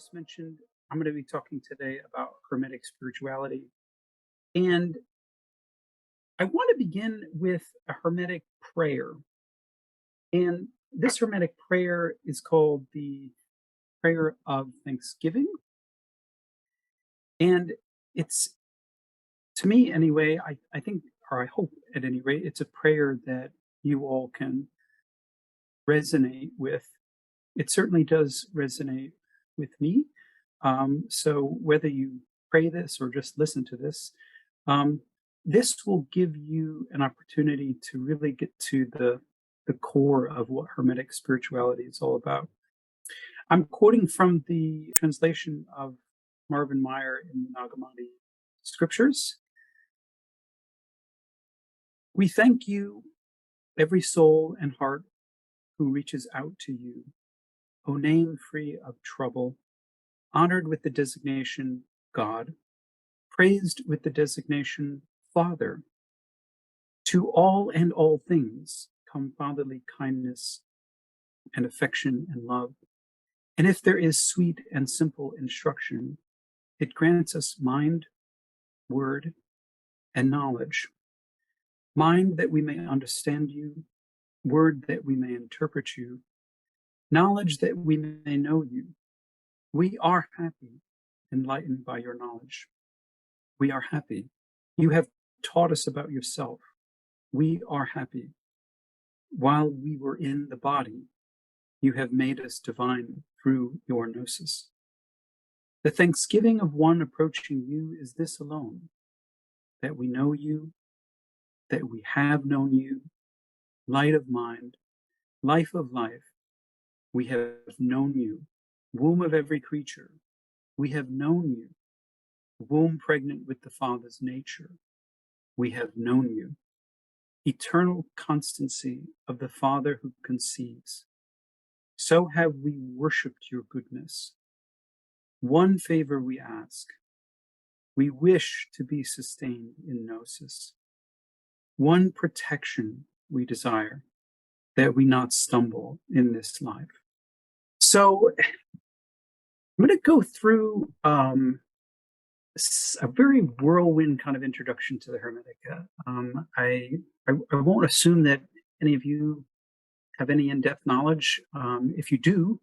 just mentioned, I'm going to be talking today about Hermetic spirituality. And I want to begin with a Hermetic prayer. And this Hermetic prayer is called the Prayer of Thanksgiving. And it's, to me anyway, I think, or I hope at any rate, it's a prayer that you all can resonate with. It certainly does resonate with me. So whether you pray this or just listen to this, um, this will give you an opportunity to really get to the core of what Hermetic spirituality is all about. I'm quoting from the translation of Marvin Meyer in the Nagamati scriptures. We thank you, every soul and heart who reaches out to you, O name free of trouble, honored with the designation God, praised with the designation Father. To all and all things come fatherly kindness and affection and love. And if there is sweet and simple instruction, it grants us mind, word, and knowledge. Mind that we may understand you, word that we may interpret you, knowledge that we may know you. We are happy, enlightened by your knowledge. We are happy. You have taught us about yourself. We are happy. While we were in the body, you have made us divine through your gnosis. The thanksgiving of one approaching you is this alone, that we know you, that we have known you, light of mind, life of life. We have known you, womb of every creature. We have known you, womb pregnant with the Father's nature. We have known you, eternal constancy of the Father who conceives. So have we worshipped your goodness. One favor we ask. We wish to be sustained in gnosis. One protection we desire, that we not stumble in this life. So I'm going to go through a very whirlwind kind of introduction to the Hermetica. I won't assume that any of you have any in-depth knowledge. If you do,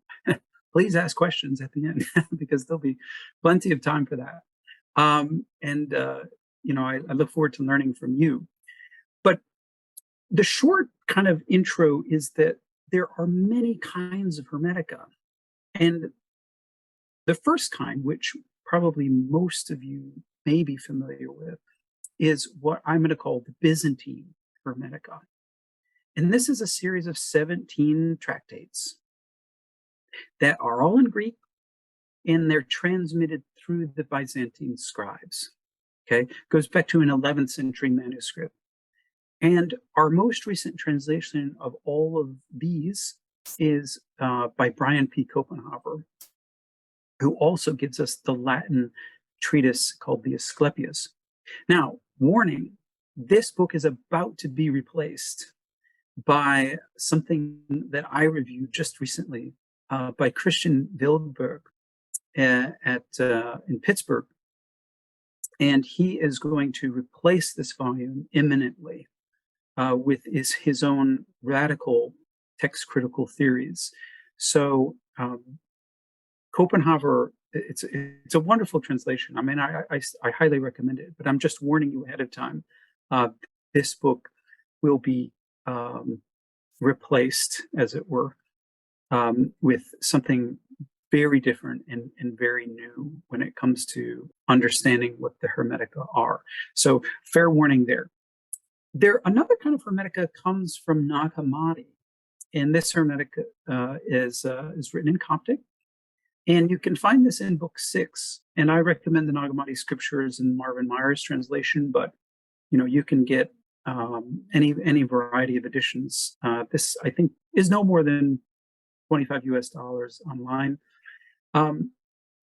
please ask questions at the end because there'll be plenty of time for that. I look forward to learning from you. But the short kind of intro is that there are many kinds of Hermetica. And the first kind, which probably most of you may be familiar with, is what I'm going to call the Byzantine Hermetica. And this is a series of 17 tractates that are all in Greek, and they're transmitted through the Byzantine scribes. Okay, goes back to an 11th century manuscript. And our most recent translation of all of these is by Brian P. Copenhaver, who also gives us the Latin treatise called the Asclepius. Now, warning, this book is about to be replaced by something that I reviewed just recently by Christian Wildberg in Pittsburgh. And he is going to replace this volume imminently with his own radical text critical theories. So Copenhaver, it's a wonderful translation. I mean, I highly recommend it, but I'm just warning you ahead of time. This book will be replaced, as it were, with something very different and very new when it comes to understanding what the Hermetica are. So fair warning there. Another kind of Hermetica comes from Nag Hammadi, and this Hermetica is written in Coptic, and you can find this in Book 6. And I recommend the Nag Hammadi scriptures and Marvin Meyer's translation, but you can get any variety of editions. This, I think, is no more than $25 US online.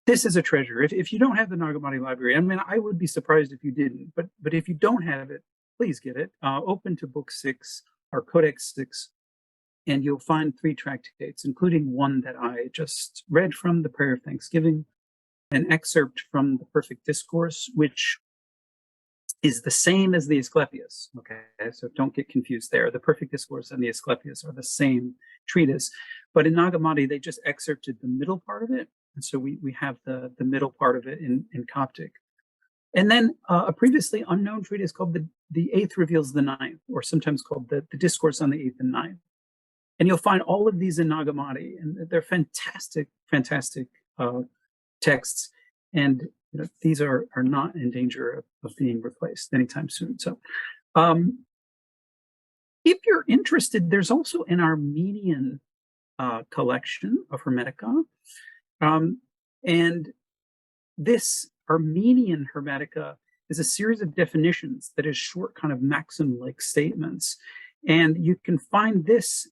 This is a treasure. If you don't have the Nag Hammadi library, I mean, I would be surprised if you didn't, but if you don't have it, please get it. Open to Book 6 or Codex 6, And you'll find 3 tractates, including one that I just read from, the Prayer of Thanksgiving, an excerpt from the Perfect Discourse, which is the same as the Asclepius. Okay, so don't get confused there. The Perfect Discourse and the Asclepius are the same treatise, but in Nag Hammadi they just excerpted the middle part of it, and so we have the middle part of it in Coptic. And then a previously unknown treatise called the Eighth Reveals the Ninth, or sometimes called the Discourse on the Eighth and Ninth. And you'll find all of these in Nag Hammadi, and they're fantastic, fantastic texts. And these are not in danger of being replaced anytime soon. So if you're interested, there's also an Armenian collection of Hermetica. And this Armenian Hermetica is a series of definitions that is short, kind of maxim-like statements. And you can find those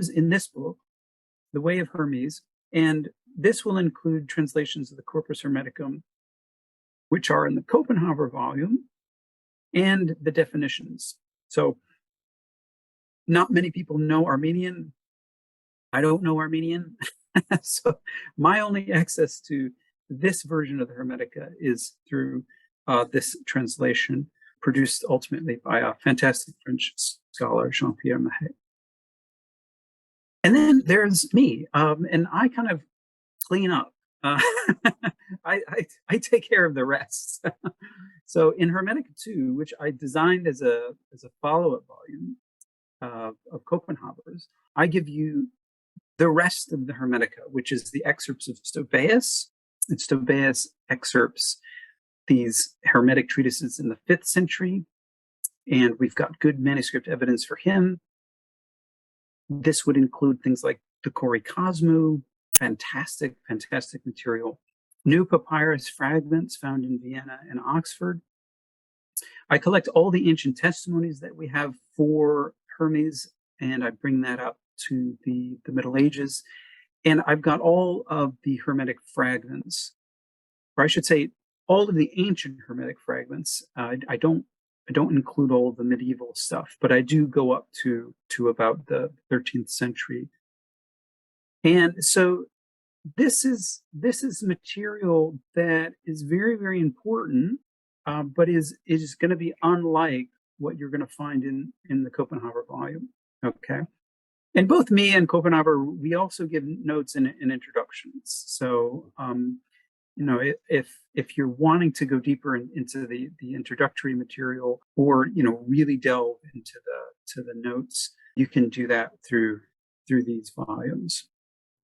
in this book, The Way of Hermes, and this will include translations of the Corpus Hermeticum, which are in the Copenhagen volume, and the definitions. So not many people know Armenian. I don't know Armenian. So my only access to this version of the Hermetica is through this translation, produced ultimately by a fantastic French scholar, Jean-Pierre Mahet. And then there's me, and I kind of clean up. I take care of the rest. So in Hermetica 2, which I designed as a follow-up volume of Copenhagen's, I give you the rest of the Hermetica, which is the excerpts of Stobaeus. And Stobaeus excerpts these Hermetic treatises in the 5th century, and we've got good manuscript evidence for him. This would include things like the Kori Kosmu, fantastic, fantastic material. New papyrus fragments found in Vienna and Oxford. I collect all the ancient testimonies that we have for Hermes, and I bring that up to the Middle Ages. And I've got all of the Hermetic fragments, or I should say, all of the ancient Hermetic fragments. I don't include all of the medieval stuff, but I do go up to about the 13th century. And so this is material that is very, very important, but is going to be unlike what you're going to find in the Copenhagen volume. Okay. And both me and Copenhagen, we also give notes and introductions. So, if you're wanting to go deeper into the introductory material, or really delve into the notes, you can do that through these volumes.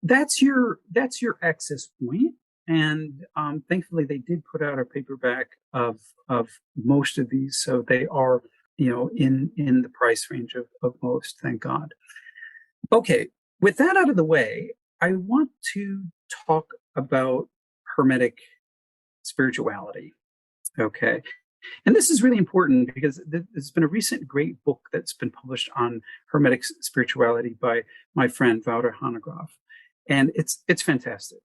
That's your access point. And thankfully, they did put out a paperback of most of these, so they are in the price range of most. Thank God. Okay, with that out of the way, I want to talk about Hermetic spirituality. Okay. And this is really important because there's been a recent great book that's been published on Hermetic spirituality by my friend Wouter Hanegraaff. And it's fantastic.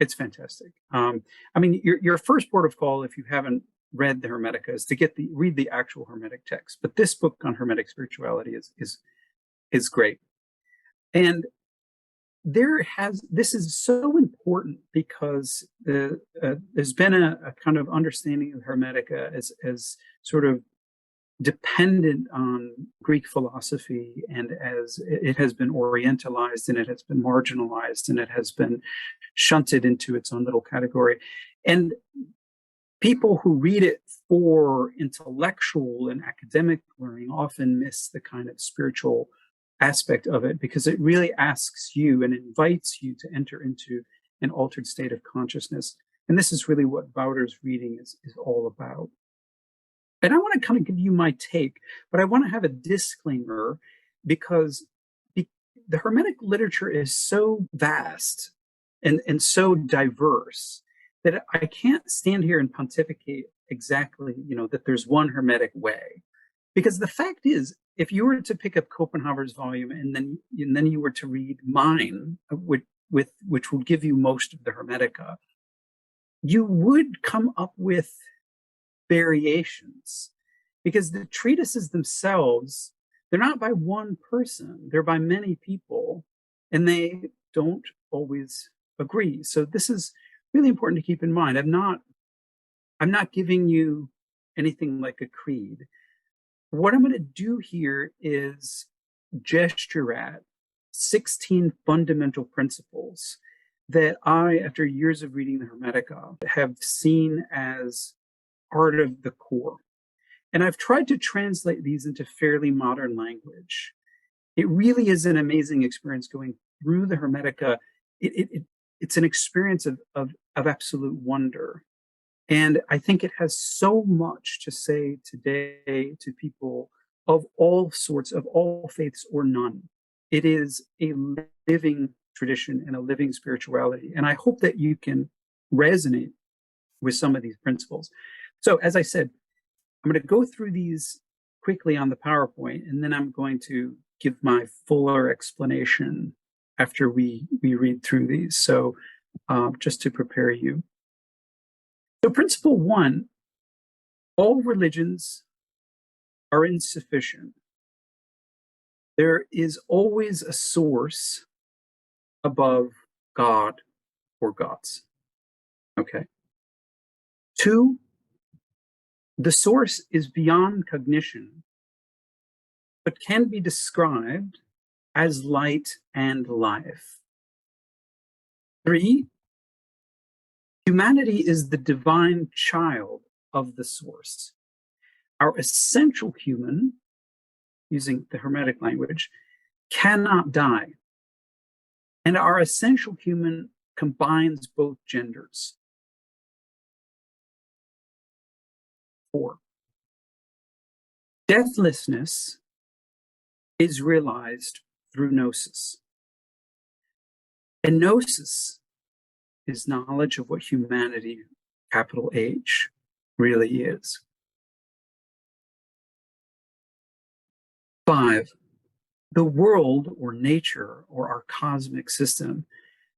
It's fantastic. I mean, your first port of call, if you haven't read the Hermetica, is to read the actual Hermetic text. But this book on Hermetic spirituality is great. And this is so important because there's been a kind of understanding of Hermetica as sort of dependent on Greek philosophy, and as it has been orientalized, and it has been marginalized, and it has been shunted into its own little category. And people who read it for intellectual and academic learning often miss the kind of spiritual aspect of it, because it really asks you and invites you to enter into an altered state of consciousness. And this is really what Wouter's reading is all about. And I want to kind of give you my take, but I want to have a disclaimer, because the Hermetic literature is so vast and so diverse that I can't stand here and pontificate exactly, that there's one Hermetic way. Because the fact is, if you were to pick up Copenhagen's volume and then you were to read mine, which will give you most of the Hermetica, you would come up with variations, because the treatises themselves They're not by one person, they're by many people, and they don't always agree. So this is really important to keep in mind. I'm not giving you anything like a creed. What I'm going to do here is gesture at 16 fundamental principles that I, after years of reading the Hermetica, have seen as part of the core. And I've tried to translate these into fairly modern language. It really is an amazing experience going through the Hermetica. It's an experience of absolute wonder. And I think it has so much to say today to people of all sorts, of all faiths or none. It is a living tradition and a living spirituality. And I hope that you can resonate with some of these principles. So, as I said, I'm going to go through these quickly on the PowerPoint, and then I'm going to give my fuller explanation after we read through these. So, just to prepare you. So, principle one, all religions are insufficient. There is always a source above God or gods. Okay. Two, the source is beyond cognition, but can be described as light and life. Three, humanity is the divine child of the source. Our essential human, using the Hermetic language, cannot die. And our essential human combines both genders. 4, deathlessness is realized through gnosis. And gnosis is knowledge of what humanity, capital H, really is. 5, the world or nature or our cosmic system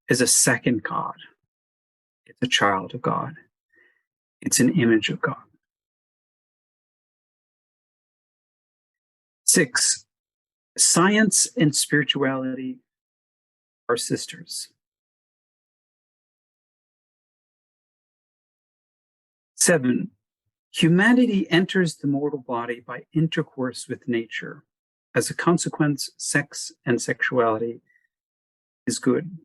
is a second God. It's a child of God. It's an image of God. 6, science and spirituality are sisters. 7, humanity enters the mortal body by intercourse with nature. As a consequence, sex and sexuality is good.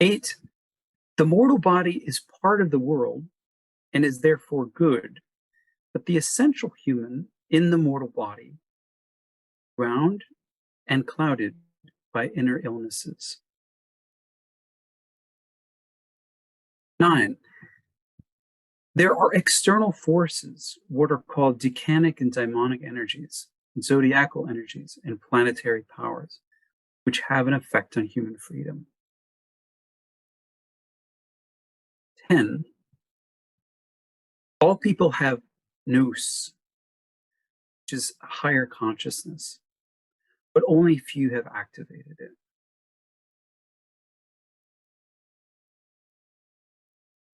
8, the mortal body is part of the world and is therefore good, but the essential human in the mortal body, drowned and clouded by inner illnesses. 9, there are external forces, what are called decanic and daimonic energies, zodiacal energies, and planetary powers, which have an effect on human freedom. 10, all people have nous, which is a higher consciousness, but only few have activated it.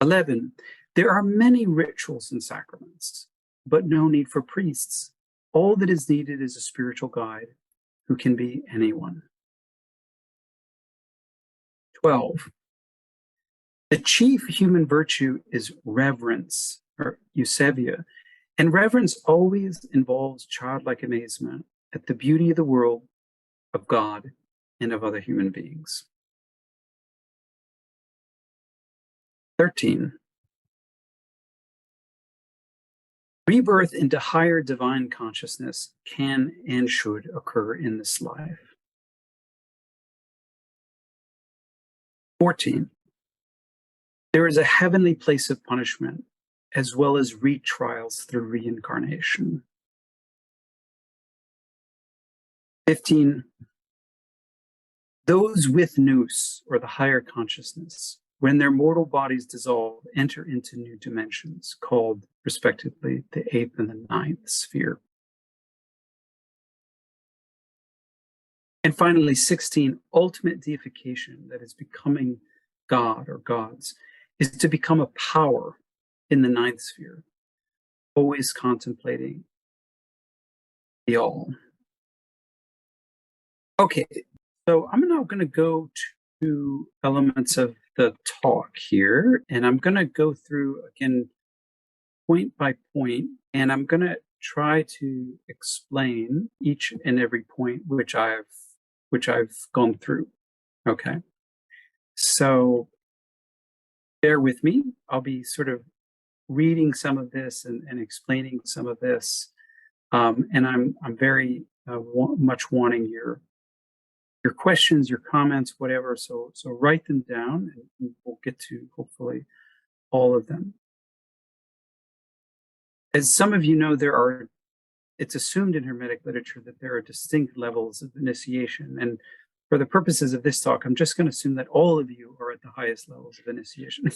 11, there are many rituals and sacraments, but no need for priests. All that is needed is a spiritual guide who can be anyone. 12, the chief human virtue is reverence, or eusebia, and reverence always involves childlike amazement at the beauty of the world, of God, and of other human beings. 13, rebirth into higher divine consciousness can and should occur in this life. 14, there is a heavenly place of punishment as well as retrials through reincarnation. 15, those with nous, or the higher consciousness, when their mortal bodies dissolve, enter into new dimensions called, respectively, the 8th and the 9th sphere. And finally, 16, ultimate deification, that is becoming God or gods, is to become a power in the 9th sphere, always contemplating the all. Okay, so I'm now going to go to elements of the talk here, and I'm going to go through again point by point, and I'm going to try to explain each and every point which I've gone through. Okay, so bear with me. I'll be sort of reading some of this and explaining some of this, and I'm very much wanting your questions, your comments, whatever. So write them down, and we'll get to hopefully all of them. As some of you know, it's assumed in Hermetic literature that there are distinct levels of initiation. And for the purposes of this talk, I'm just going to assume that all of you are at the highest levels of initiation.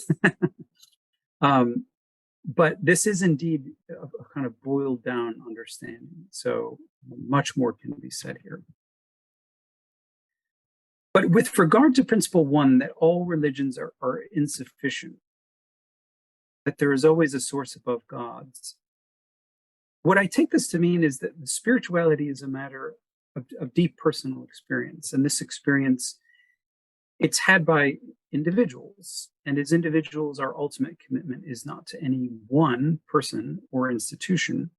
But this is indeed a kind of boiled down understanding. So much more can be said here. But with regard to principle one, that all religions are insufficient, that there is always a source above gods, what I take this to mean is that spirituality is a matter of deep personal experience. And this experience, it's had by individuals. And as individuals, our ultimate commitment is not to any one person or institution.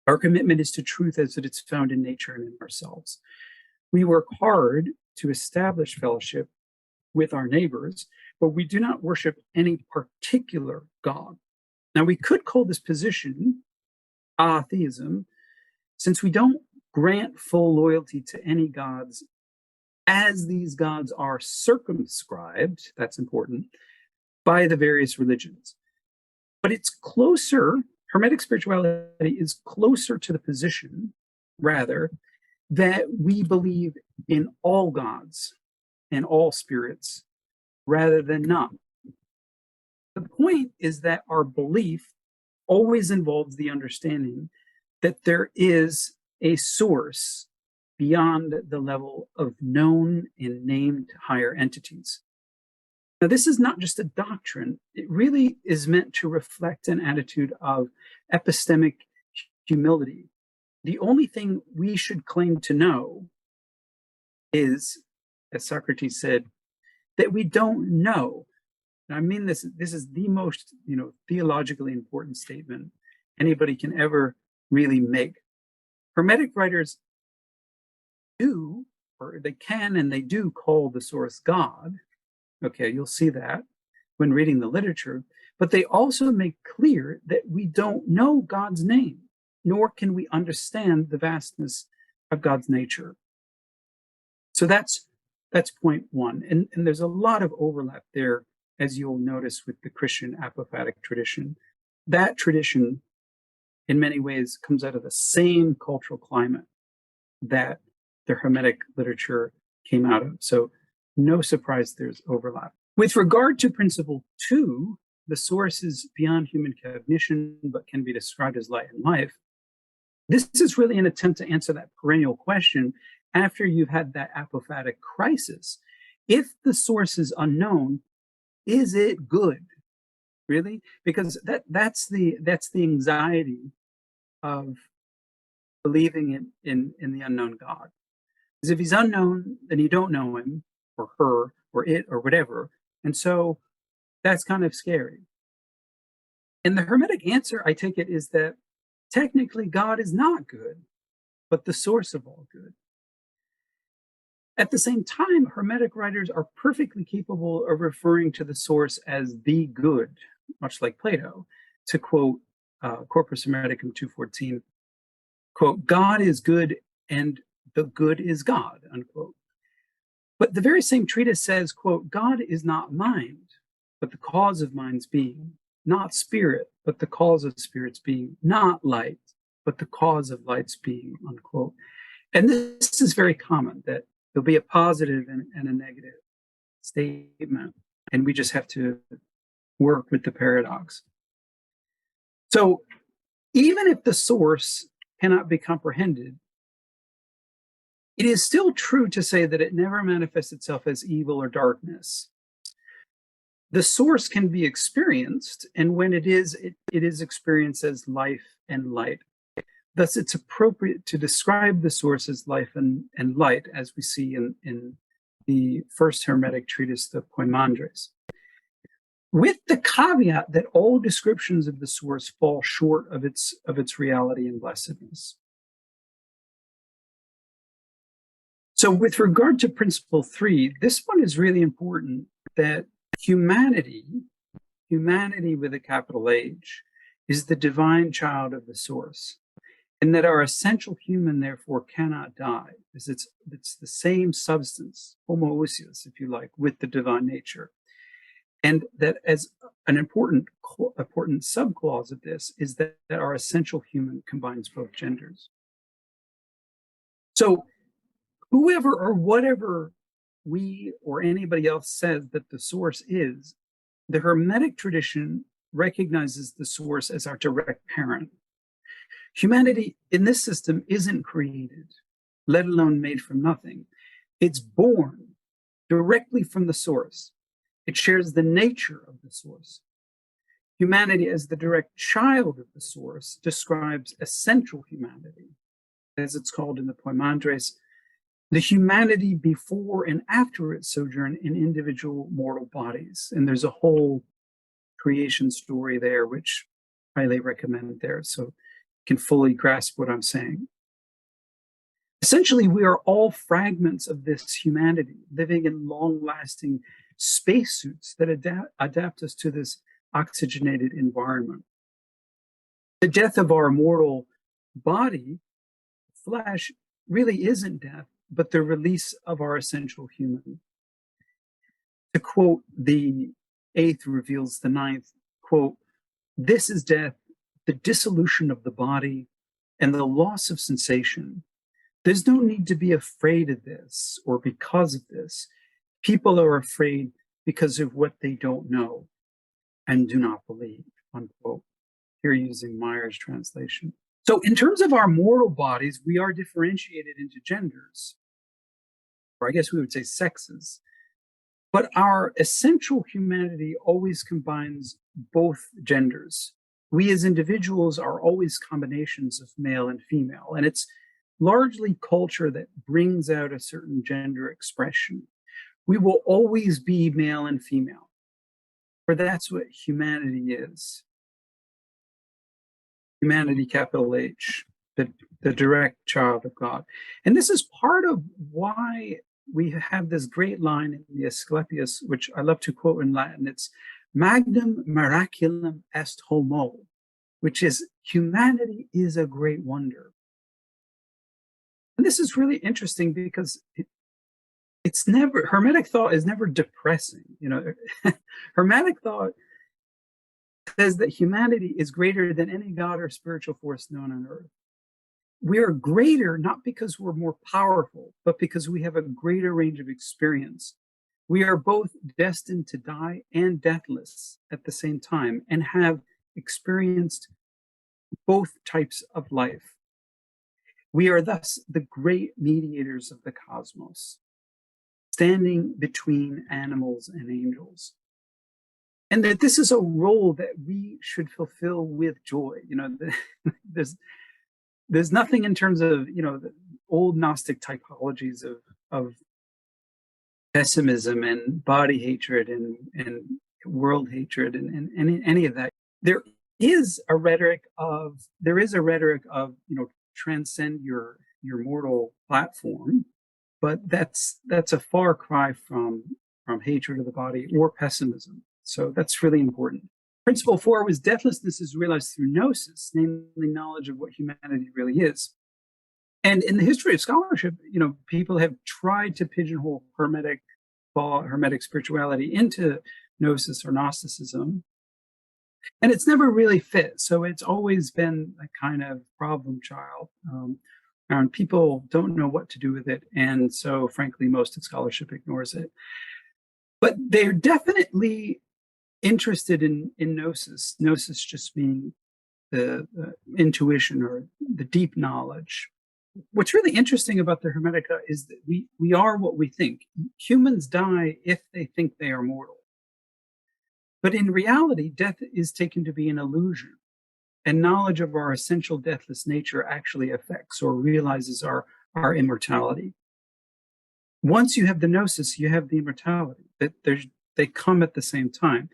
Our commitment is to truth as it is found in nature and in ourselves. We work hard to establish fellowship with our neighbors, but we do not worship any particular God. Now, we could call this position atheism, since we don't grant full loyalty to any gods, as these gods are circumscribed, that's important, by the various religions. But it's closer, Hermetic spirituality is closer to the position, rather, that we believe in all gods and all spirits rather than none. The point is that our belief always involves the understanding that there is a source beyond the level of known and named higher entities. Now, this is not just a doctrine. It really is meant to reflect an attitude of epistemic humility. The only thing we should claim to know is, as Socrates said, that we don't know. And I mean this is the most, theologically important statement anybody can ever really make. Hermetic writers do, or they can and they do call the source God. Okay, you'll see that when reading the literature. But they also make clear that we don't know God's name, nor can we understand the vastness of God's nature. So that's point one. And there's a lot of overlap there, as you'll notice, with the Christian apophatic tradition. That tradition, in many ways, comes out of the same cultural climate that the Hermetic literature came out of. So no surprise there's overlap. With regard to principle two, the source is beyond human cognition, but can be described as light and life. This is really an attempt to answer that perennial question after you've had that apophatic crisis. If the source is unknown, is it good? Really? Because that's the anxiety of believing in the unknown God. Because if he's unknown, then you don't know him or her or it or whatever. And so that's kind of scary. And the Hermetic answer, I take it, is that technically God is not good, but the source of all good. At the same time, Hermetic writers are perfectly capable of referring to the source as the good, much like Plato. To quote Corpus Hermeticum 2:14, quote, God is good and the good is God, unquote. But the very same treatise says, quote, God is not mind, but the cause of mind's being, not spirit, but the cause of spirit's being, not light, but the cause of light's being, unquote. And this is very common, that there'll be a positive and a negative statement, and we just have to work with the paradox. So even if the source cannot be comprehended, it is still true to say that it never manifests itself as evil or darkness. The source can be experienced, and when it is, it is experienced as life and light. Thus, it's appropriate to describe the source as life and light, as we see in the first Hermetic treatise, the Poimandres, with the caveat that all descriptions of the source fall short of its reality and blessedness. So with regard to principle 3, this one is really important, that humanity with a capital H, is the divine child of the source, and that our essential human therefore cannot die, because it's the same substance, homoousios, if you like, with the divine nature. And that as an important subclause of this is that our essential human combines both genders. So whoever or whatever we or anybody else says that the source is, the Hermetic tradition recognizes the source as our direct parent. Humanity in this system isn't created, let alone made from nothing. It's born directly from the source. It shares the nature of the source. Humanity as the direct child of the source describes essential humanity, as it's called in the Poimandres, the humanity before and after its sojourn in individual mortal bodies. And there's a whole creation story there, which I highly recommend there, so you can fully grasp what I'm saying. Essentially, we are all fragments of this humanity, living in long-lasting spacesuits that adapt us to this oxygenated environment. The death of our mortal body, flesh, really isn't death, but the release of our essential human. To quote the 8th reveals the 9th, quote, "This is death, the dissolution of the body and the loss of sensation. There's no need to be afraid of this or because of this. People are afraid because of what they don't know and do not believe," unquote. Here using Meyer's translation. So in terms of our mortal bodies, we are differentiated into genders, or I guess we would say sexes. But our essential humanity always combines both genders. We as individuals are always combinations of male and female, and it's largely culture that brings out a certain gender expression. We will always be male and female, for that's what humanity is. Humanity, capital H, the direct child of God. And this is part of why we have this great line in the Asclepius, which I love to quote in Latin. It's magnum miraculum est homo, which is humanity is a great wonder. And this is really interesting because it's never, Hermetic thought is never depressing. You know, Hermetic thought says that humanity is greater than any god or spiritual force known on earth. We are greater not because we're more powerful, but because we have a greater range of experience. We are both destined to die and deathless at the same time and have experienced both types of life. We are thus the great mediators of the cosmos, standing between animals and angels. And that this is a role that we should fulfill with joy. You know, there's nothing in terms of, you know, the old Gnostic typologies of pessimism and body hatred and world hatred and any of that. There is a rhetoric of, you know, transcend your mortal platform, but that's a far cry from hatred of the body or pessimism. So that's really important. Principle 4 was deathlessness is realized through gnosis, namely knowledge of what humanity really is. And in the history of scholarship, you know, people have tried to pigeonhole Hermetic thought, Hermetic spirituality into gnosis or Gnosticism, and it's never really fit. So it's always been a kind of problem child, and people don't know what to do with it. And so, frankly, most of scholarship ignores it. But they're definitely interested in gnosis. Gnosis just meaning the intuition or the deep knowledge. What's really interesting about the Hermetica is that we are what we think. Humans die if they think they are mortal. But in reality, death is taken to be an illusion, and knowledge of our essential deathless nature actually affects or realizes our immortality. Once you have the gnosis, you have the immortality. They come at the same time.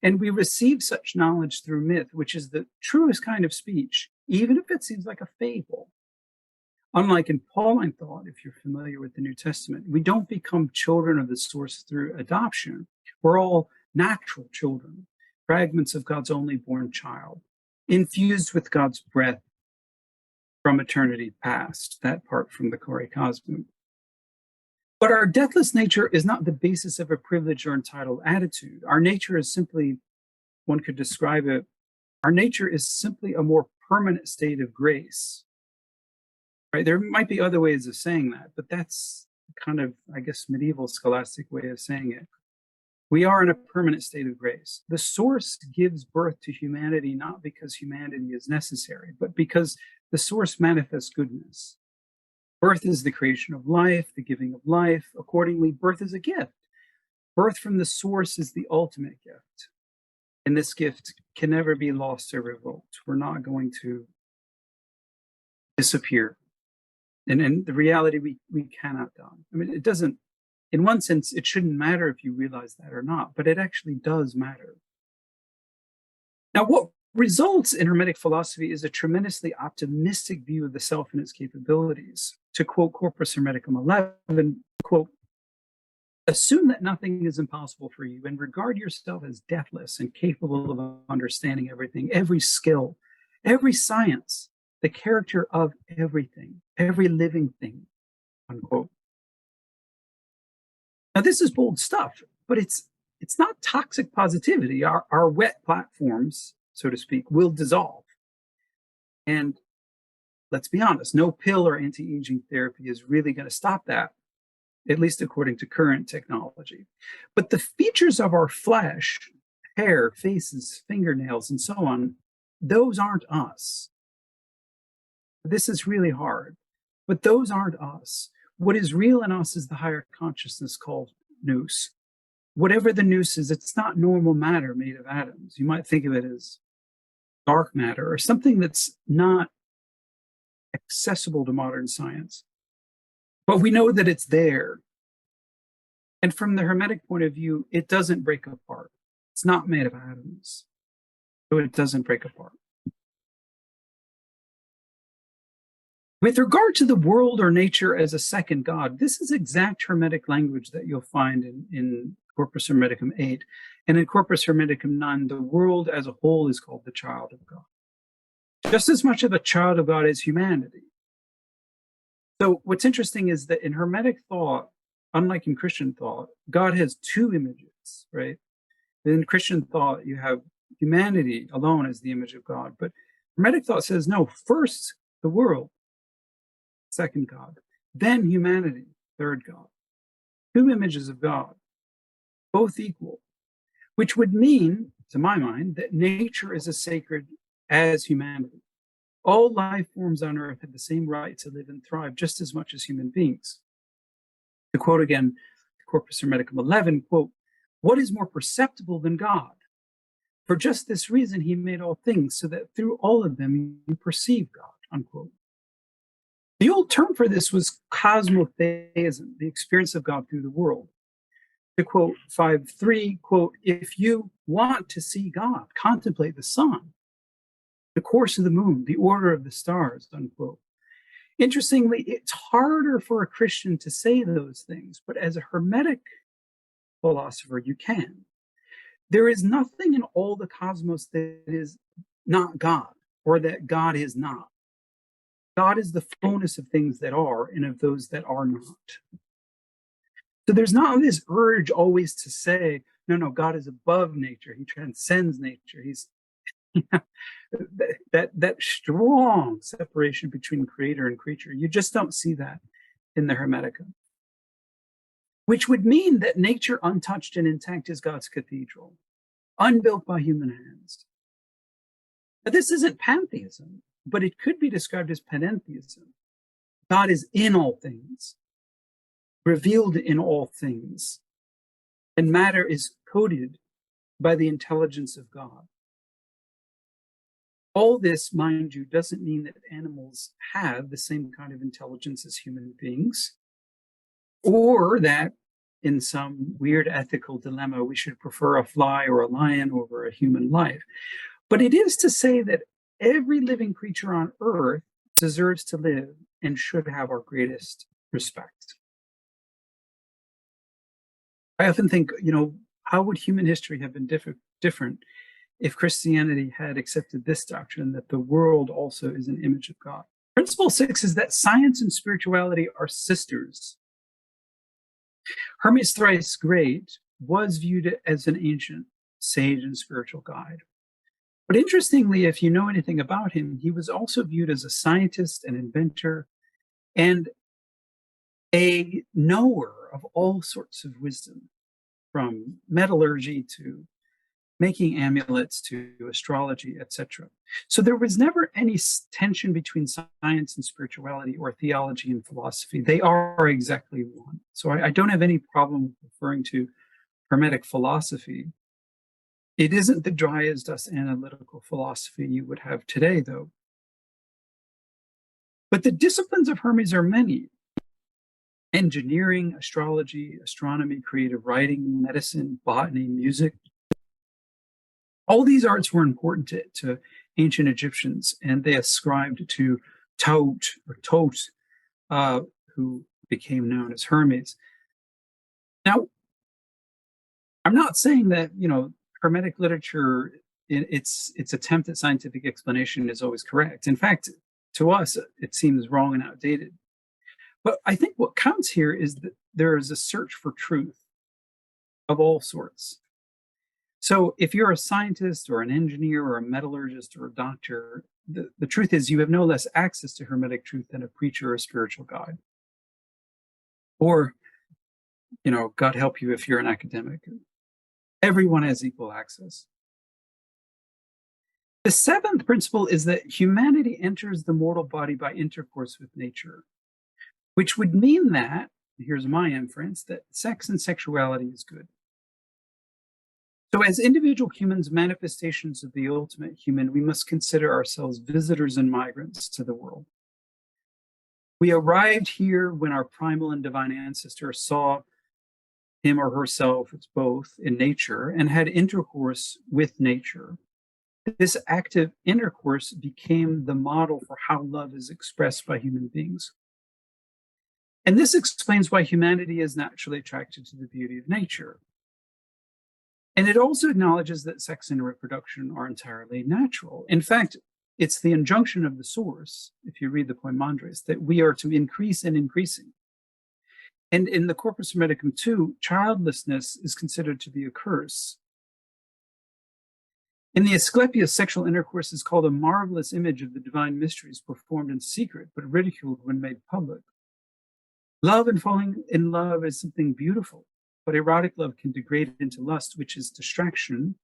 And we receive such knowledge through myth, which is the truest kind of speech, even if it seems like a fable. Unlike in Pauline thought, if you're familiar with the New Testament, we don't become children of the source through adoption. We're all natural children, fragments of God's only born child, infused with God's breath from eternity past, that part from the Kore Cosmos. But our deathless nature is not the basis of a privileged or entitled attitude. Our nature is simply, one could describe it, our nature is simply a more permanent state of grace. Right? There might be other ways of saying that, but that's kind of, I guess, medieval scholastic way of saying it. We are in a permanent state of grace. The source gives birth to humanity not because humanity is necessary, but because the source manifests goodness. Birth is the creation of life, the giving of life. Accordingly, birth is a gift. Birth from the source is the ultimate gift. And this gift can never be lost or revoked. We're not going to disappear. And in the reality, we cannot die. I mean, it doesn't, in one sense, it shouldn't matter if you realize that or not, but it actually does matter. Now, what results in Hermetic philosophy is a tremendously optimistic view of the self and its capabilities. To quote Corpus Hermeticum 11, quote, assume that nothing is impossible for you and regard yourself as deathless and capable of understanding everything, every skill, every science, the character of everything, every living thing, unquote. Now, this is bold stuff, but it's not toxic positivity. Our wet platforms, so to speak, will dissolve. And let's be honest, no pill or anti-aging therapy is really going to stop that, at least according to current technology. But the features of our flesh, hair, faces, fingernails, and so on, those aren't us. This is really hard, but those aren't us. What is real in us is the higher consciousness called nous. Whatever the nous is, it's not normal matter made of atoms. You might think of it as dark matter or something that's not accessible to modern science. But we know that it's there. And from the Hermetic point of view, it doesn't break apart. It's not made of atoms, so it doesn't break apart. With regard to the world or nature as a second God, this is exact Hermetic language that you'll find in Corpus Hermeticum 8. And in Corpus Hermeticum 9, the world as a whole is called the child of God. Just as much of a child of God as humanity. So what's interesting is that in Hermetic thought, unlike in Christian thought, God has two images, right? In Christian thought, you have humanity alone as the image of God. But Hermetic thought says, no, first the world, second God, then humanity, third God. Two images of God, both equal, which would mean, to my mind, that nature is as sacred as humanity. All life forms on earth have the same right to live and thrive just as much as human beings. To quote again, Corpus Hermeticum 11, quote, what is more perceptible than God? For just this reason, he made all things so that through all of them you perceive God, unquote. The old term for this was cosmotheism, the experience of God through the world. To quote 5.3, quote, if you want to see God, contemplate the sun, the course of the moon, the order of the stars, unquote. Interestingly, it's harder for a Christian to say those things, but as a Hermetic philosopher, you can. There is nothing in all the cosmos that is not God, or that God is not. God is the fullness of things that are and of those that are not. So there's not this urge always to say, no, God is above nature. He transcends nature. He's that strong separation between creator and creature. You just don't see that in the Hermetica. Which would mean that nature untouched and intact is God's cathedral, unbuilt by human hands. But this isn't pantheism, but it could be described as panentheism. God is in all things, revealed in all things, and matter is coded by the intelligence of God. All this, mind you, doesn't mean that animals have the same kind of intelligence as human beings, or that in some weird ethical dilemma we should prefer a fly or a lion over a human life. But it is to say that every living creature on earth deserves to live and should have our greatest respect. I often think, how would human history have been different if Christianity had accepted this doctrine that the world also is an image of God? Principle 6 is that science and spirituality are sisters. Hermes Thrice Great was viewed as an ancient sage and spiritual guide. But interestingly, if you know anything about him, he was also viewed as a scientist, an inventor, and a knower of all sorts of wisdom, from metallurgy to making amulets to astrology, etc. So there was never any tension between science and spirituality or theology and philosophy. They are exactly one. So I don't have any problem referring to Hermetic philosophy. It isn't the dry as dust analytical philosophy you would have today, though. But the disciplines of Hermes are many: engineering, astrology, astronomy, creative writing, medicine, botany, music. All these arts were important to ancient Egyptians, and they ascribed to Thoth, who became known as Hermes. Now, I'm not saying that Hermetic literature, its attempt at scientific explanation, is always correct. In fact, to us, it seems wrong and outdated. But I think what counts here is that there is a search for truth of all sorts. So if you're a scientist or an engineer or a metallurgist or a doctor, the truth is you have no less access to Hermetic truth than a preacher or a spiritual guide. Or, God help you if you're an academic. Everyone has equal access. The seventh principle is that humanity enters the mortal body by intercourse with nature, which would mean that, here's my inference, that sex and sexuality is good. So as individual humans, manifestations of the ultimate human, we must consider ourselves visitors and migrants to the world. We arrived here when our primal and divine ancestor saw him or herself, it's both, in nature, and had intercourse with nature. This active intercourse became the model for how love is expressed by human beings. And this explains why humanity is naturally attracted to the beauty of nature. And it also acknowledges that sex and reproduction are entirely natural. In fact, it's the injunction of the source, if you read the Poimandres, that we are to increase and increasing. And in the Corpus Hermeticum too, childlessness is considered to be a curse. In the Asclepius, sexual intercourse is called a marvelous image of the divine mysteries performed in secret, but ridiculed when made public. Love and falling in love is something beautiful, but erotic love can degrade into lust, which is distraction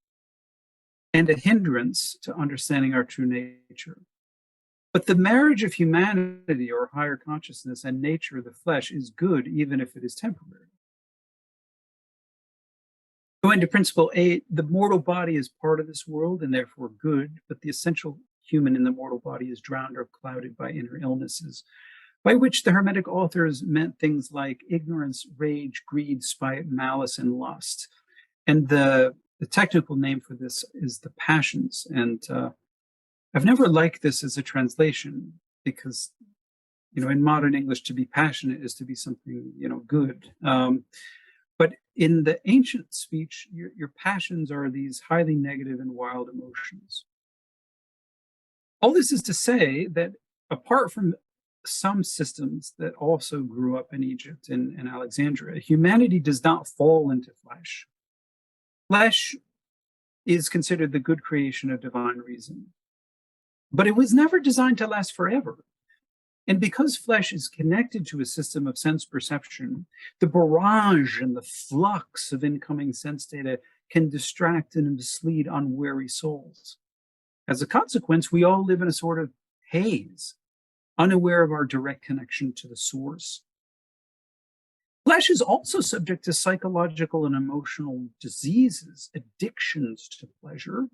and a hindrance to understanding our true nature. But the marriage of humanity, or higher consciousness, and nature, the flesh, is good, even if it is temporary. Going to principle 8, the mortal body is part of this world and therefore good, but the essential human in the mortal body is drowned or clouded by inner illnesses, by which the Hermetic authors meant things like ignorance, rage, greed, spite, malice, and lust. And the technical name for this is the passions. And I've never liked this as a translation because, in modern English, to be passionate is to be something, good. But in the ancient speech, your passions are these highly negative and wild emotions. All this is to say that apart from some systems that also grew up in Egypt and Alexandria, humanity does not fall into flesh. Flesh is considered the good creation of divine reason, but it was never designed to last forever. And because flesh is connected to a system of sense perception, the barrage and the flux of incoming sense data can distract and mislead unwary souls. As a consequence, we all live in a sort of haze, unaware of our direct connection to the source. Flesh is also subject to psychological and emotional diseases, addictions to pleasure,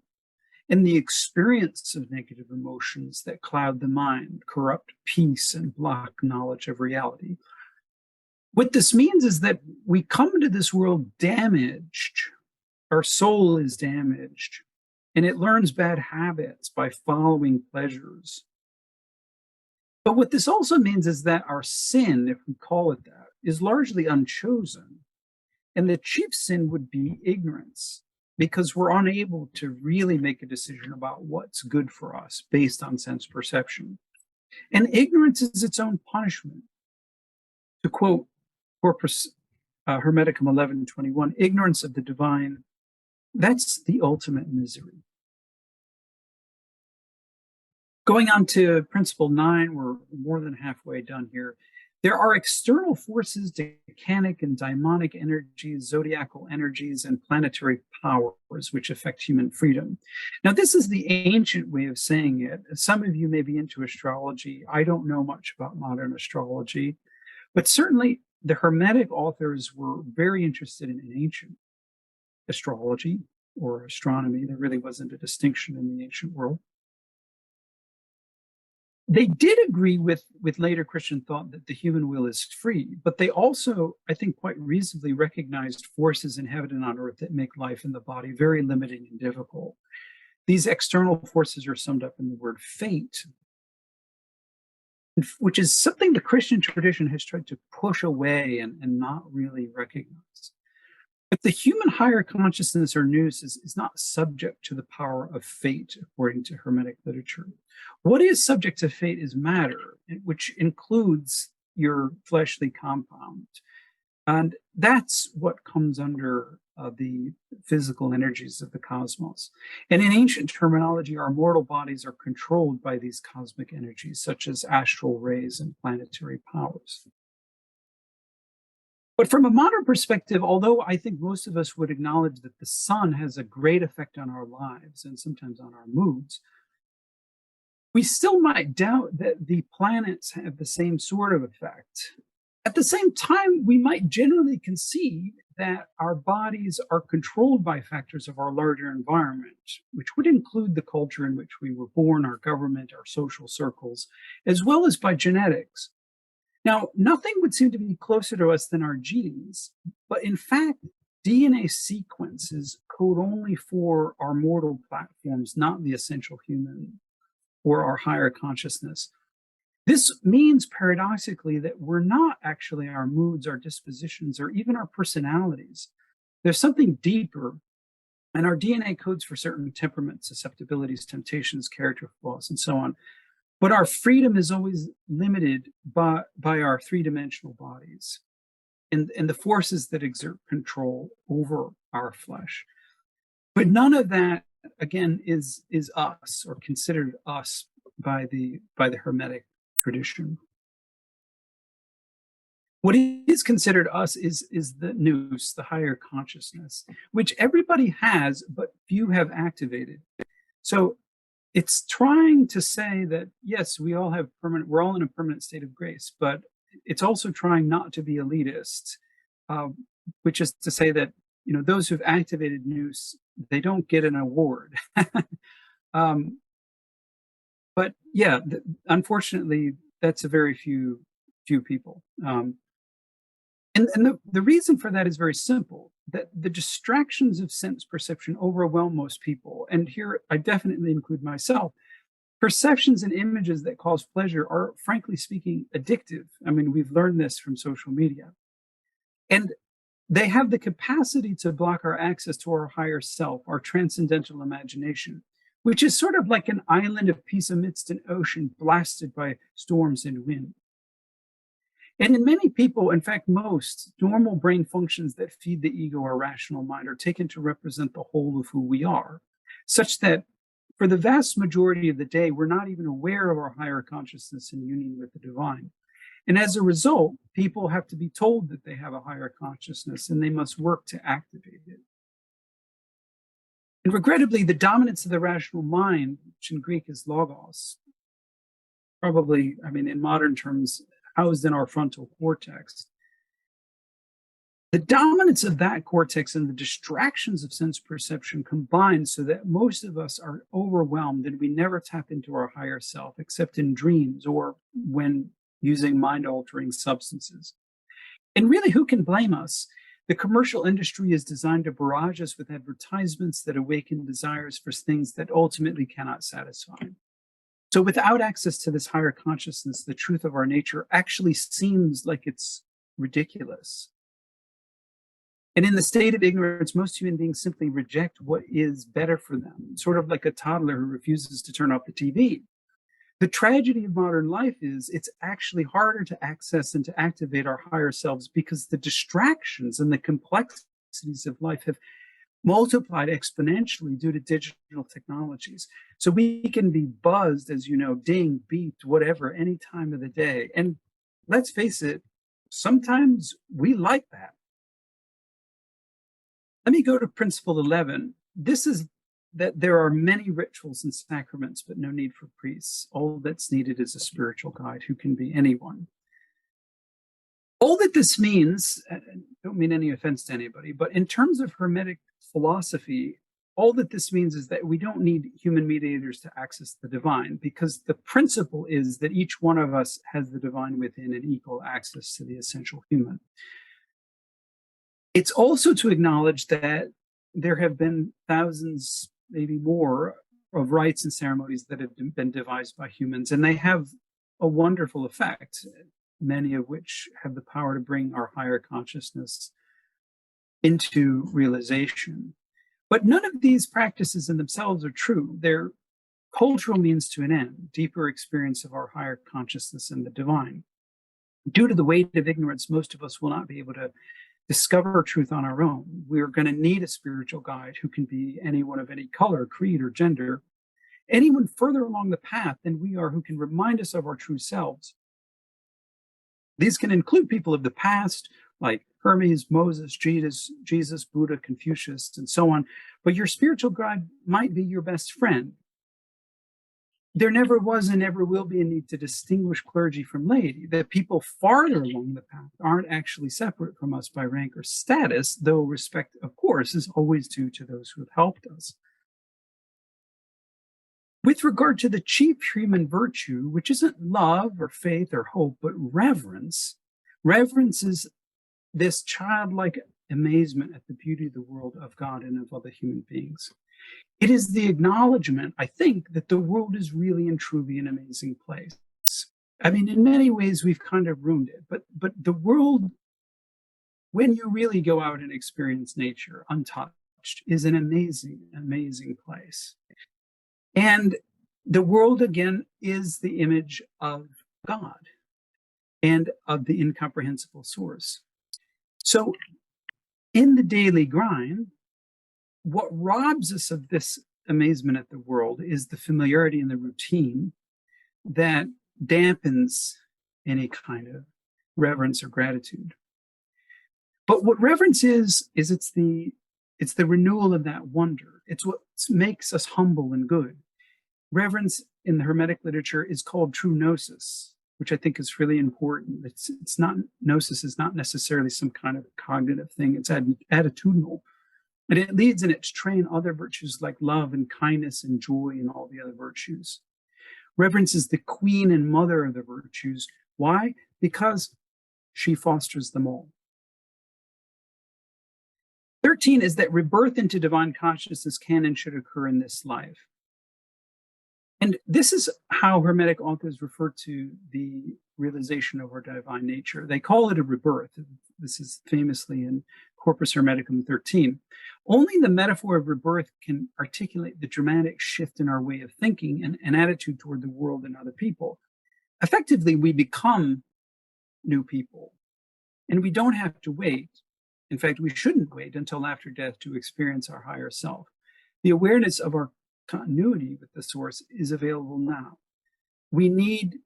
and the experience of negative emotions that cloud the mind, corrupt peace, and block knowledge of reality. What this means is that we come into this world damaged. Our soul is damaged, and it learns bad habits by following pleasures. But what this also means is that our sin, if we call it that, is largely unchosen. And the chief sin would be ignorance, because we're unable to really make a decision about what's good for us based on sense perception. And ignorance is its own punishment. To quote Corpus Hermeticum 11:21, ignorance of the divine, that's the ultimate misery. Going on to principle 9, we're more than halfway done here. There are external forces, decanic and daimonic energies, zodiacal energies, and planetary powers which affect human freedom. Now, this is the ancient way of saying it. Some of you may be into astrology. I don't know much about modern astrology, but certainly the Hermetic authors were very interested in ancient astrology or astronomy. There really wasn't a distinction in the ancient world. They did agree with later Christian thought that the human will is free, but they also, I think, quite reasonably recognized forces in heaven and on earth that make life in the body very limiting and difficult. These external forces are summed up in the word fate, which is something the Christian tradition has tried to push away and not really recognize. But the human higher consciousness or nous is not subject to the power of fate, according to Hermetic literature. What is subject to fate is matter, which includes your fleshly compound. And that's what comes under the physical energies of the cosmos. And in ancient terminology, our mortal bodies are controlled by these cosmic energies, such as astral rays and planetary powers. But from a modern perspective, although I think most of us would acknowledge that the sun has a great effect on our lives and sometimes on our moods, we still might doubt that the planets have the same sort of effect. At the same time, we might generally concede that our bodies are controlled by factors of our larger environment, which would include the culture in which we were born, our government, our social circles, as well as by genetics. Now, nothing would seem to be closer to us than our genes, but in fact, DNA sequences code only for our mortal platforms, not the essential human or our higher consciousness. This means paradoxically that we're not actually our moods, our dispositions, or even our personalities. There's something deeper, and our DNA codes for certain temperaments, susceptibilities, temptations, character flaws, and so on. But our freedom is always limited by our three-dimensional bodies and the forces that exert control over our flesh. But none of that, again, is us or considered us by the Hermetic tradition. What is considered us is the nous, the higher consciousness, which everybody has, but few have activated. So it's trying to say that, yes, we're all in a permanent state of grace, but it's also trying not to be elitist, which is to say that, those who've activated nous, they don't get an award. But yeah, unfortunately, that's a very few people. And the reason for that is very simple, that the distractions of sense perception overwhelm most people. And here I definitely include myself. Perceptions and images that cause pleasure are, frankly speaking, addictive. I mean, we've learned this from social media. And they have the capacity to block our access to our higher self, our transcendental imagination, which is sort of like an island of peace amidst an ocean blasted by storms and wind. And in many people, in fact, most, normal brain functions that feed the ego or rational mind are taken to represent the whole of who we are, such that for the vast majority of the day, we're not even aware of our higher consciousness in union with the divine. And as a result, people have to be told that they have a higher consciousness and they must work to activate it. And regrettably, the dominance of the rational mind, which in Greek is logos, probably, in modern terms, housed in our frontal cortex, The dominance of that cortex and the distractions of sense perception combine so that most of us are overwhelmed and we never tap into our higher self except in dreams or when using mind altering substances. And really, who can blame us? The commercial industry is designed to barrage us with advertisements that awaken desires for things that ultimately cannot satisfy. So, without access to this higher consciousness, the truth of our nature actually seems like it's ridiculous. And in the state of ignorance, most human beings simply reject what is better for them, sort of like a toddler who refuses to turn off the TV. The tragedy of modern life is it's actually harder to access and to activate our higher selves because the distractions and the complexities of life have multiplied exponentially due to digital technologies. So we can be buzzed, as you know, ding, beeped, whatever, any time of the day. And let's face it, sometimes we like that. Let me go to principle 11. This is that there are many rituals and sacraments, but no need for priests. All that's needed is a spiritual guide who can be anyone. All that this means, I don't mean any offense to anybody, but in terms of Hermetic philosophy, all that this means is that we don't need human mediators to access the divine, because the principle is that each one of us has the divine within and equal access to the essential human. It's also to acknowledge that there have been thousands, maybe more, of rites and ceremonies that have been devised by humans, and they have a wonderful effect, many of which have the power to bring our higher consciousness into realization. But none of these practices in themselves are true. They're cultural means to an end, deeper experience of our higher consciousness and the divine. Due to the weight of ignorance, most of us will not be able to discover truth on our own. We're going to need a spiritual guide who can be anyone of any color, creed, or gender, anyone further along the path than we are who can remind us of our true selves. These can include people of the past, like Hermes, Moses, Jesus, Buddha, Confucius, and so on. But your spiritual guide might be your best friend. There never was and never will be a need to distinguish clergy from laity. The people farther along the path aren't actually separate from us by rank or status, though respect, of course, is always due to those who have helped us. With regard to the chief human virtue, which isn't love or faith or hope, but reverence, reverence is this childlike amazement at the beauty of the world, of God, and of other human beings. It is the acknowledgement, I think, that the world is really and truly an amazing place. I mean, in many ways, we've kind of ruined it, but the world, when you really go out and experience nature untouched, is an amazing, amazing place. And the world, again, is the image of God and of the incomprehensible source. So in the daily grind, what robs us of this amazement at the world is the familiarity and the routine that dampens any kind of reverence or gratitude. But what reverence is it's the renewal of that wonder. It's what makes us humble and good. Reverence in the Hermetic literature is called true gnosis, which I think is really important. It's not, gnosis is not necessarily some kind of cognitive thing. It's attitudinal. And it leads in its train other virtues like love and kindness and joy and all the other virtues. Reverence is the queen and mother of the virtues. Why? Because she fosters them all. 13 is that rebirth into divine consciousness can and should occur in this life. And this is how Hermetic authors refer to the realization of our divine nature. They call it a rebirth. This is famously in Corpus Hermeticum 13. Only the metaphor of rebirth can articulate the dramatic shift in our way of thinking and attitude toward the world and other people. Effectively, we become new people, and we don't have to wait. In fact, we shouldn't wait until after death to experience our higher self. The awareness of our continuity with the source is available now. We need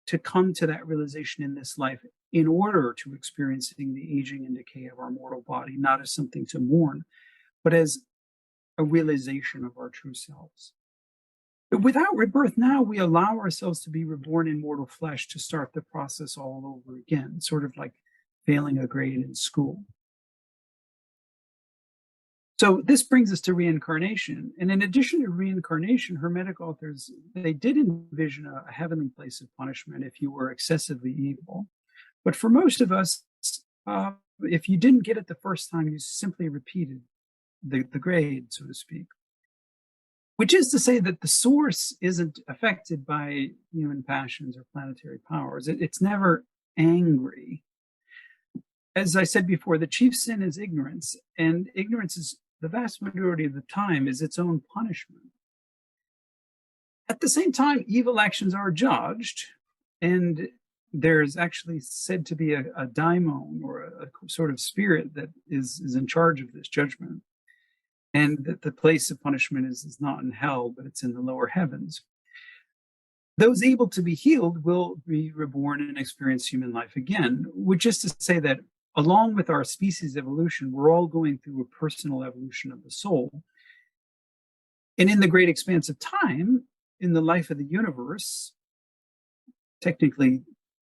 to come to that realization in this life in order to experiencing the aging and decay of our mortal body, not as something to mourn, but as a realization of our true selves. But without rebirth now, we allow ourselves to be reborn in mortal flesh to start the process all over again, sort of like failing a grade in school. So this brings us to reincarnation. And in addition to reincarnation, Hermetic authors, they did envision a heavenly place of punishment if you were excessively evil. But for most of us, uh, if you didn't get it the first time, you simply repeated the grade, so to speak. Which is to say that the source isn't affected by human passions or planetary powers. It's never angry. As I said before, the chief sin is ignorance, and ignorance is the vast majority of the time is its own punishment. At the same time, evil actions are judged, and there's actually said to be a daimon or a sort of spirit that is in charge of this judgment, and that the place of punishment is not in hell, but it's in the lower heavens. Those able to be healed will be reborn and experience human life again, which is to say that along with our species evolution, we're all going through a personal evolution of the soul. And in the great expanse of time, in the life of the universe, technically,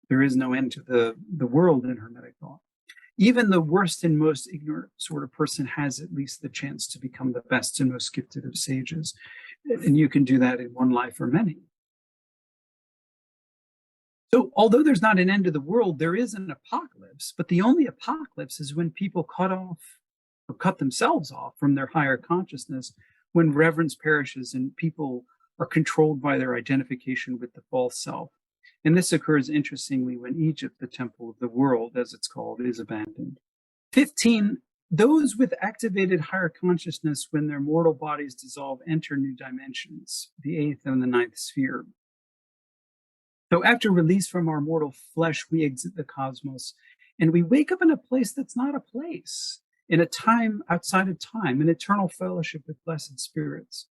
there is no end to the world in Hermetic thought. Even the worst and most ignorant sort of person has at least the chance to become the best and most gifted of sages. And you can do that in one life or many. So, although there's not an end to the world, there is an apocalypse, but the only apocalypse is when people cut off or cut themselves off from their higher consciousness, when reverence perishes and people are controlled by their identification with the false self. And this occurs, interestingly, when Egypt, the temple of the world, as it's called, is abandoned. 15, those with activated higher consciousness, when their mortal bodies dissolve, enter new dimensions, the 8th and the 9th sphere. So after release from our mortal flesh, we exit the cosmos and we wake up in a place that's not a place, in a time outside of time, an eternal fellowship with blessed spirits.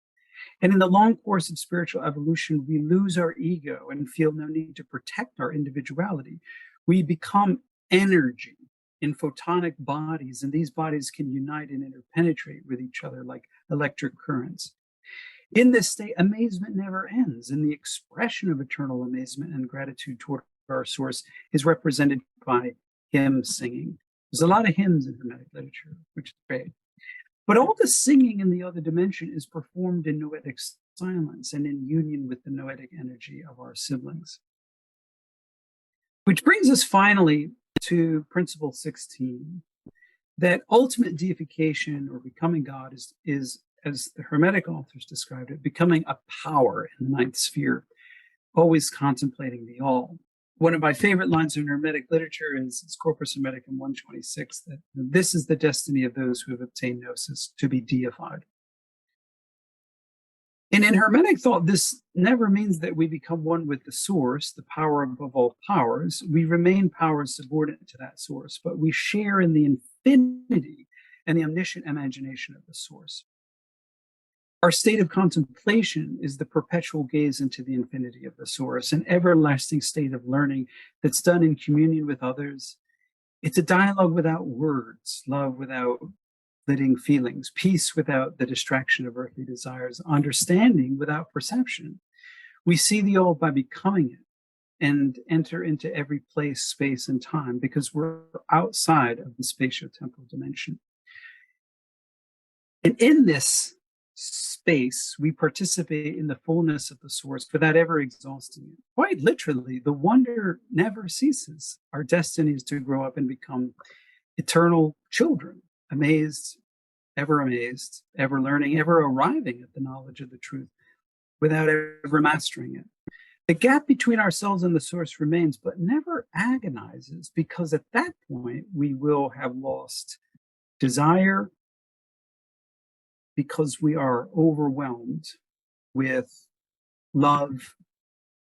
And in the long course of spiritual evolution, we lose our ego and feel no need to protect our individuality. We become energy in photonic bodies, and these bodies can unite and interpenetrate with each other like electric currents. In this state, amazement never ends, and the expression of eternal amazement and gratitude toward our source is represented by hymn singing. There's a lot of hymns in Hermetic literature, which is great. But all the singing in the other dimension is performed in noetic silence and in union with the noetic energy of our siblings. Which brings us finally to principle 16, that ultimate deification or becoming God is, as the Hermetic authors described it, becoming a power in the 9th sphere, always contemplating the all. One of my favorite lines in Hermetic literature is Corpus Hermeticum 126, that this is the destiny of those who have obtained gnosis, to be deified. And in Hermetic thought, this never means that we become one with the source, the power above all powers. We remain powers subordinate to that source, but we share in the infinity and the omniscient imagination of the source. Our state of contemplation is the perpetual gaze into the infinity of the source, an everlasting state of learning that's done in communion with others. It's a dialogue without words, love without flitting feelings, peace without the distraction of earthly desires, understanding without perception. We see the all by becoming it and enter into every place, space, and time because we're outside of the spatio-temporal dimension. And in this space, we participate in the fullness of the source without ever exhausting it. Quite literally, the wonder never ceases. Our destiny is to grow up and become eternal children, amazed, ever learning, ever arriving at the knowledge of the truth without ever mastering it. The gap between ourselves and the source remains, but never agonizes, because at that point, we will have lost desire, because we are overwhelmed with love,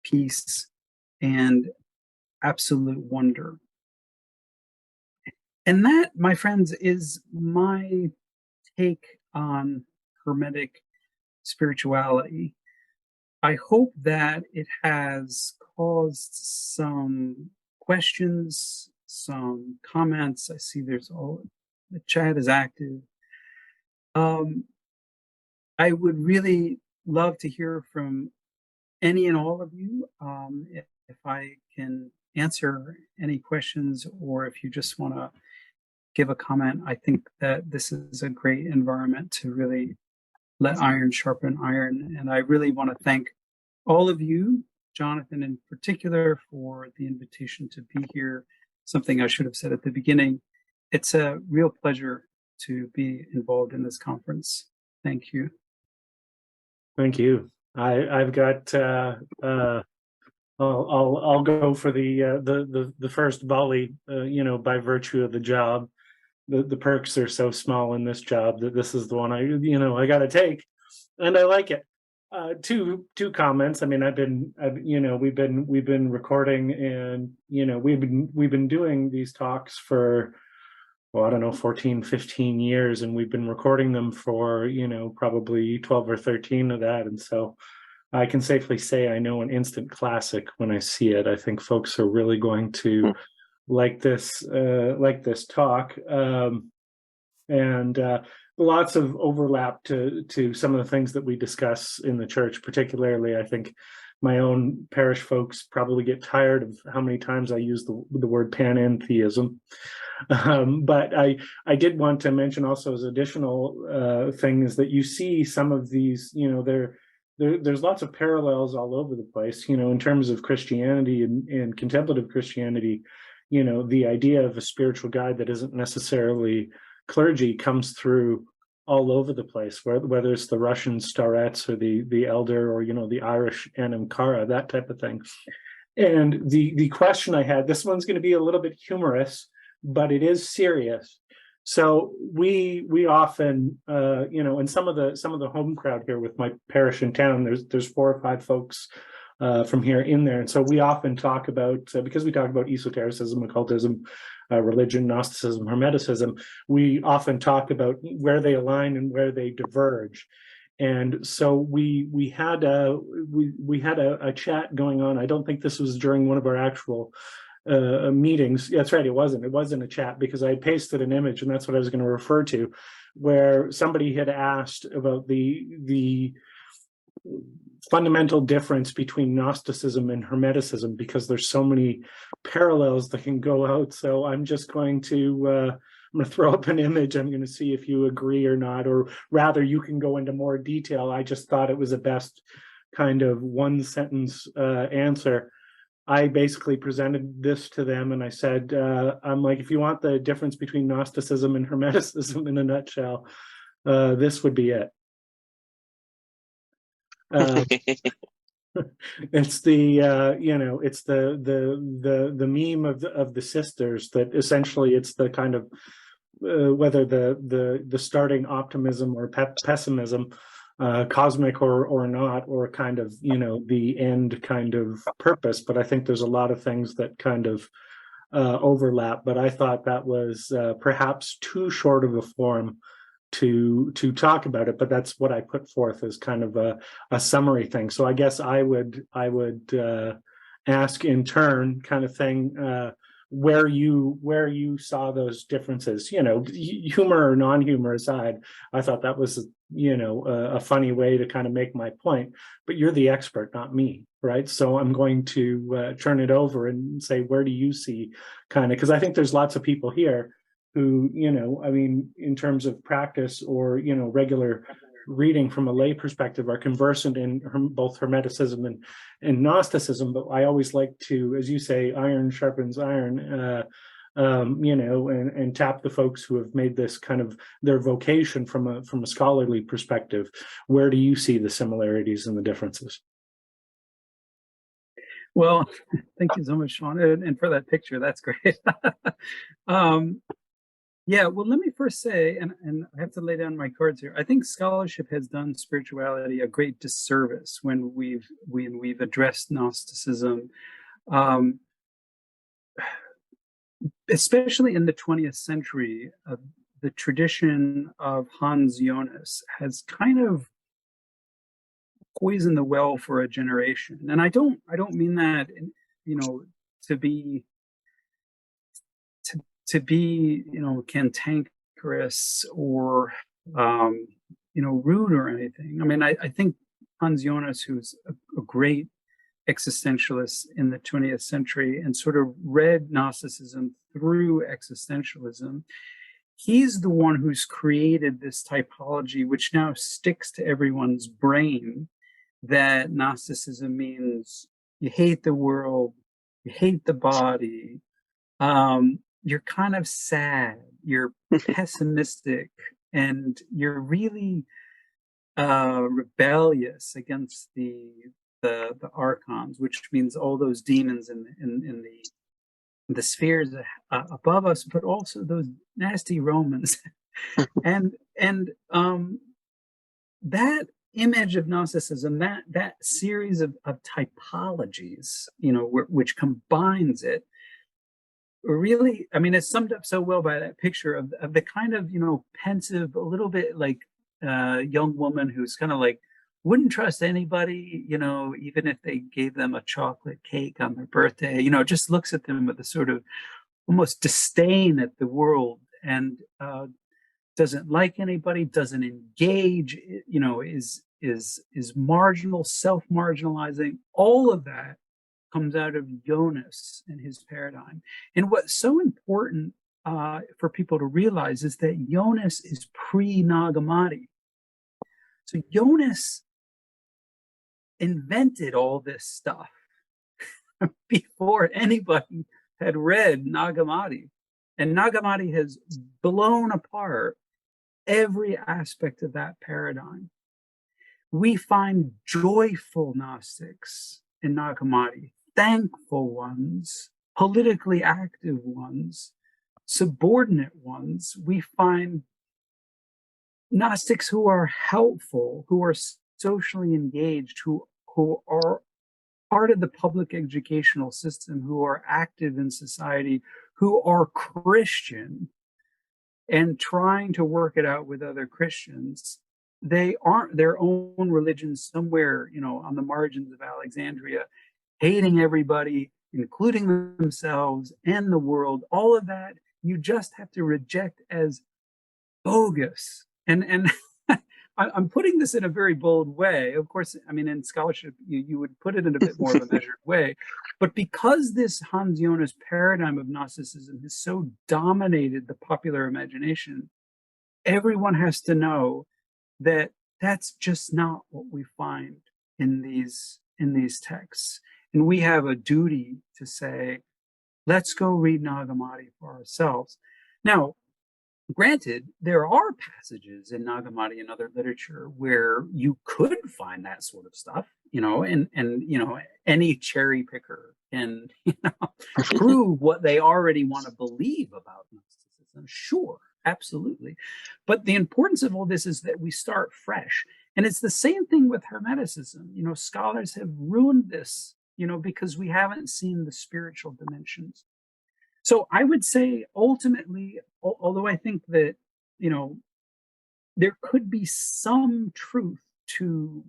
peace, and absolute wonder. And that, my friends, is my take on Hermetic spirituality. I hope that it has caused some questions, some comments. I see the chat is active. I would really love to hear from any and all of you. If I can answer any questions, or if you just want to give a comment. I think that this is a great environment to really let iron sharpen iron. And I really want to thank all of you, Jonathan in particular, for the invitation to be here. Something I should have said at the beginning. It's a real pleasure to be involved in this conference. Thank you. Thank you. I've got I'll go for the first volley, by virtue of the job. The perks are so small in this job that this is the one I got to take, and I like it. Two comments. I mean, we've been recording, and we've been doing these talks for, well, I don't know, 14, 15 years, and we've been recording them for probably 12 or 13 of that, and so I can safely say I know an instant classic when I see it. I think folks are really going to like this talk, and lots of overlap to some of the things that we discuss in the church. Particularly, I think my own parish folks probably get tired of how many times I use the word panentheism. But I did want to mention also as additional thing is that you see some of these, there's lots of parallels all over the place, in terms of Christianity and contemplative Christianity. The idea of a spiritual guide that isn't necessarily clergy comes through all over the place, whether it's the Russian starets or the elder, or the Irish anamkara, that type of thing. And the question I had, this one's going to be a little bit humorous, but it is serious. So we often, and some of the home crowd here with my parish in town, there's 4 or 5 folks from here in there, and so we often talk about, because we talk about esotericism, occultism, religion, Gnosticism, Hermeticism, we often talk about where they align and where they diverge. And so we had a chat going on. I don't think this was during one of our actual meetings. That's right, it wasn't a chat, because I pasted an image, and that's what I was going to refer to, where somebody had asked about the fundamental difference between Gnosticism and Hermeticism, because there's so many parallels that can go out. So I'm just going to I'm going to throw up an image. I'm going to see if you agree or not, or rather you can go into more detail. I just thought it was the best kind of one sentence answer. I basically presented this to them, and I said, I'm like, if you want the difference between Gnosticism and Hermeticism in a nutshell, this would be it. It's it's the meme of the sisters, that essentially it's the kind of whether the starting optimism or pessimism, cosmic or not, or kind of the end kind of purpose. But I think there's a lot of things that kind of overlap. But I thought that was perhaps too short of a form to talk about it, but that's what I put forth as kind of a summary thing. So I guess I would ask in turn, kind of thing, where you saw those differences, humor or non-humor aside. I thought that was a funny way to kind of make my point, but you're the expert, not me, right? So I'm going to turn it over and say, where do you see kind of, because I think there's lots of people here who, in terms of practice or, regular reading from a lay perspective, are conversant in both Hermeticism and Gnosticism. But I always like to, as you say, iron sharpens iron, and tap the folks who have made this kind of their vocation from a scholarly perspective. Where do you see the similarities and the differences? Well, thank you so much, Sean, and for that picture. That's great. Yeah, well, let me first say, and I have to lay down my cards here. I think scholarship has done spirituality a great disservice when we've addressed Gnosticism, especially in the 20th century. The tradition of Hans Jonas has kind of poisoned the well for a generation, and I don't mean that, to be cantankerous or rude or anything. I mean, I think Hans Jonas, who's a great existentialist in the 20th century and sort of read Gnosticism through existentialism, he's the one who's created this typology, which now sticks to everyone's brain, that Gnosticism means you hate the world, you hate the body, you're kind of sad, you're pessimistic, and you're really rebellious against the archons, which means all those demons in the spheres above us, but also those nasty Romans. and that image of Gnosticism, that series of typologies, which combines it, really, I mean, it's summed up so well by that picture of the kind of, pensive, a little bit like young woman who's kind of like wouldn't trust anybody, even if they gave them a chocolate cake on their birthday, just looks at them with a sort of almost disdain at the world, and doesn't like anybody, doesn't engage, is marginal, self-marginalizing. All of that comes out of Jonas and his paradigm. And what's so important for people to realize is that Jonas is pre-Nag Hammadi. So Jonas invented all this stuff before anybody had read Nag Hammadi. And Nag Hammadi has blown apart every aspect of that paradigm. We find joyful Gnostics in Nag Hammadi, thankful ones, politically active ones, subordinate ones. We find Gnostics who are helpful, who are socially engaged, who are part of the public educational system, who are active in society, who are Christian and trying to work it out with other Christians. They aren't their own religion somewhere, on the margins of Alexandria, hating everybody, including themselves and the world. All of that you just have to reject as bogus. And I'm putting this in a very bold way. Of course, I mean, in scholarship, you would put it in a bit more of a measured way. But because this Hans Jonas paradigm of Gnosticism has so dominated the popular imagination, everyone has to know that that's just not what we find in these texts. And we have a duty to say, let's go read Nag Hammadi for ourselves. Now, granted, there are passages in Nag Hammadi and other literature where you could find that sort of stuff, and any cherry picker can prove what they already want to believe about Gnosticism. Sure, absolutely. But the importance of all this is that we start fresh. And it's the same thing with Hermeticism. Scholars have ruined this, because we haven't seen the spiritual dimensions. So I would say ultimately, although I think that, there could be some truth to,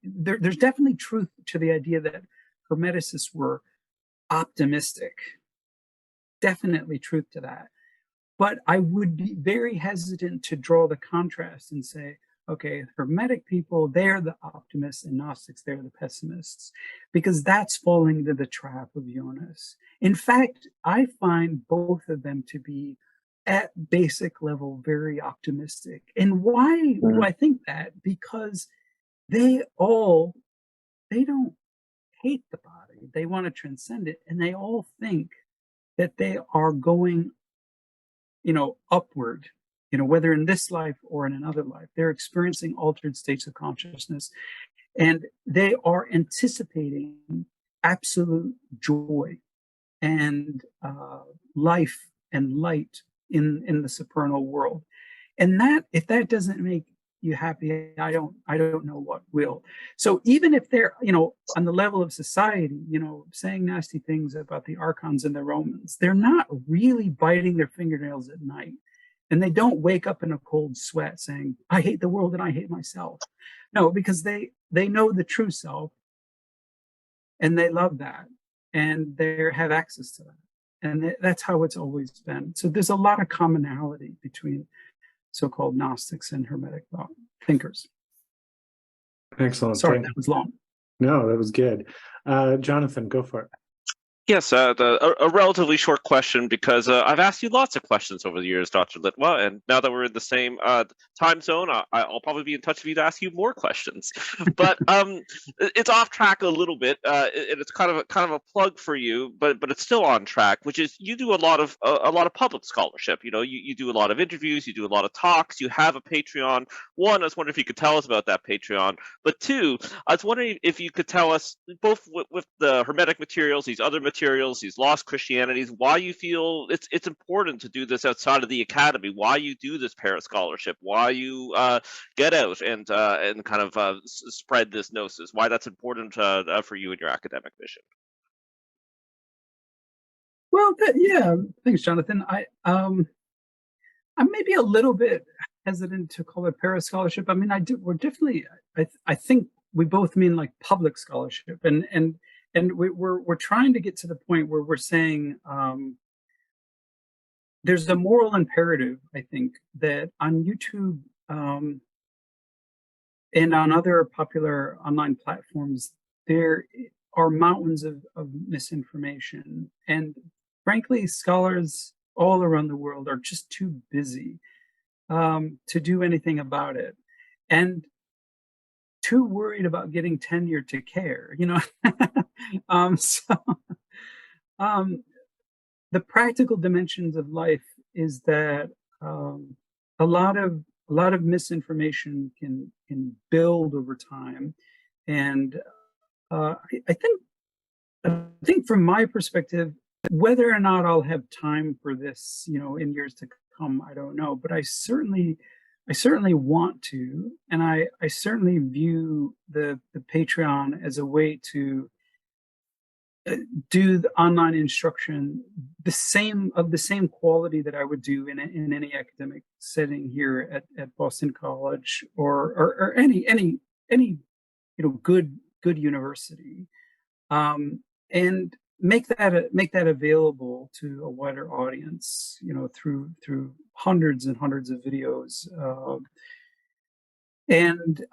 there's definitely truth to the idea that Hermeticists were optimistic. Definitely truth to that. But I would be very hesitant to draw the contrast and say, okay, Hermetic people, they're the optimists, and Gnostics, they're the pessimists, because that's falling into the trap of Jonas. In fact, I find both of them to be at basic level very optimistic. And why do I think that? Because they don't hate the body. They want to transcend it. And they all think that they are going, upward, whether in this life or in another life. They're experiencing altered states of consciousness, and they are anticipating absolute joy and life and light in the supernal world. And that, if that doesn't make you happy, I don't know what will. So even if they're, on the level of society, saying nasty things about the archons and the Romans, they're not really biting their fingernails at night. And they don't wake up in a cold sweat saying, I hate the world and I hate myself. No, because they know the true self, and they love that, and they have access to that. And that's how it's always been. So there's a lot of commonality between so-called Gnostics and Hermetic thinkers. Excellent. Sorry, that was long. No, that was good. Jonathan, go for it. Yes, a relatively short question because I've asked you lots of questions over the years, Dr. Litwa, and now that we're in the same time zone, I'll probably be in touch with you to ask you more questions. But it's off track a little bit, and it's kind of a plug for you, but it's still on track, which is you do a lot of public scholarship. You know, you do a lot of interviews, you do a lot of talks, you have a Patreon. One, I was wondering if you could tell us about that Patreon, but two, I was wondering if you could tell us, both with the Hermetic materials, these other materials, these lost Christianities, why you feel it's important to do this outside of the academy, why you do this para scholarship, why you get out and kind of spread this gnosis, why that's important for you in your academic mission. Well, yeah, thanks, Jonathan. I'm maybe a little bit hesitant to call it para scholarship. I mean, we're definitely. I think we both mean like public scholarship, and we're trying to get to the point where we're saying there's a moral imperative. I think that on YouTube and on other popular online platforms, there are mountains of misinformation, and frankly, scholars all around the world are just too busy to do anything about it, and too worried about getting tenure to care, you know. So the practical dimensions of life is that a lot of misinformation can build over time, and I think from my perspective, whether or not I'll have time for this, you know, in years to come, I don't know. But I certainly want to, and I certainly view the Patreon as a way to do the online instruction the same quality that I would do in any academic setting here at Boston College or any you know good university, and make that available to a wider audience, you know, through hundreds and hundreds of videos. And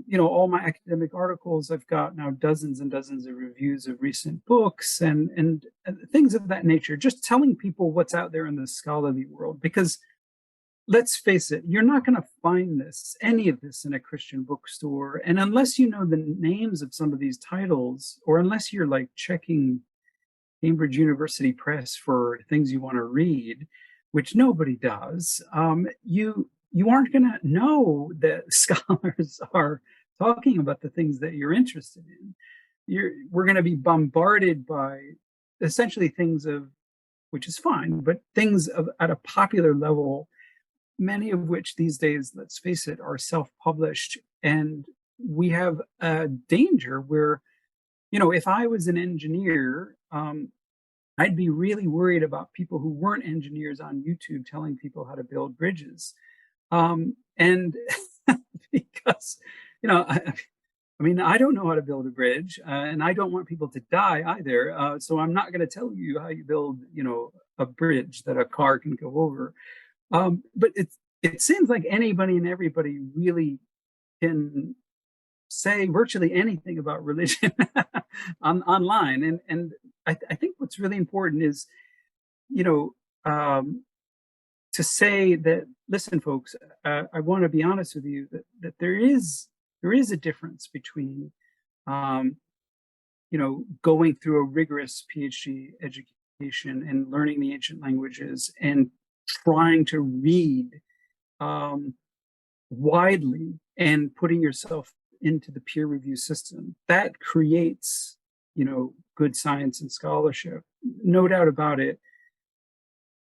you know, all my academic articles, I've got now dozens and dozens of reviews of recent books and things of that nature, just telling people what's out there in the scholarly world. Because let's face it, you're not going to find any of this in a Christian bookstore. And unless you know the names of some of these titles, or unless you're like checking Cambridge University Press for things you want to read, which nobody does, you aren't going to know that scholars are talking about the things that you're interested in. We're going to be bombarded by essentially things of, which is fine, but things of at a popular level, many of which these days, let's face it, are self-published. And we have a danger where, you know, if I was an engineer, I'd be really worried about people who weren't engineers on YouTube telling people how to build bridges. And because, you know, I mean, I don't know how to build a bridge, and I don't want people to die either. So I'm not going to tell you how you build, you know, a bridge that a car can go over. But it seems like anybody and everybody really can say virtually anything about religion online. And I think what's really important is, you know, to say that, listen, folks, I want to be honest with you that there is a difference between, you know, going through a rigorous PhD education and learning the ancient languages and trying to read widely and putting yourself into the peer review system. That creates, you know, good science and scholarship, no doubt about it.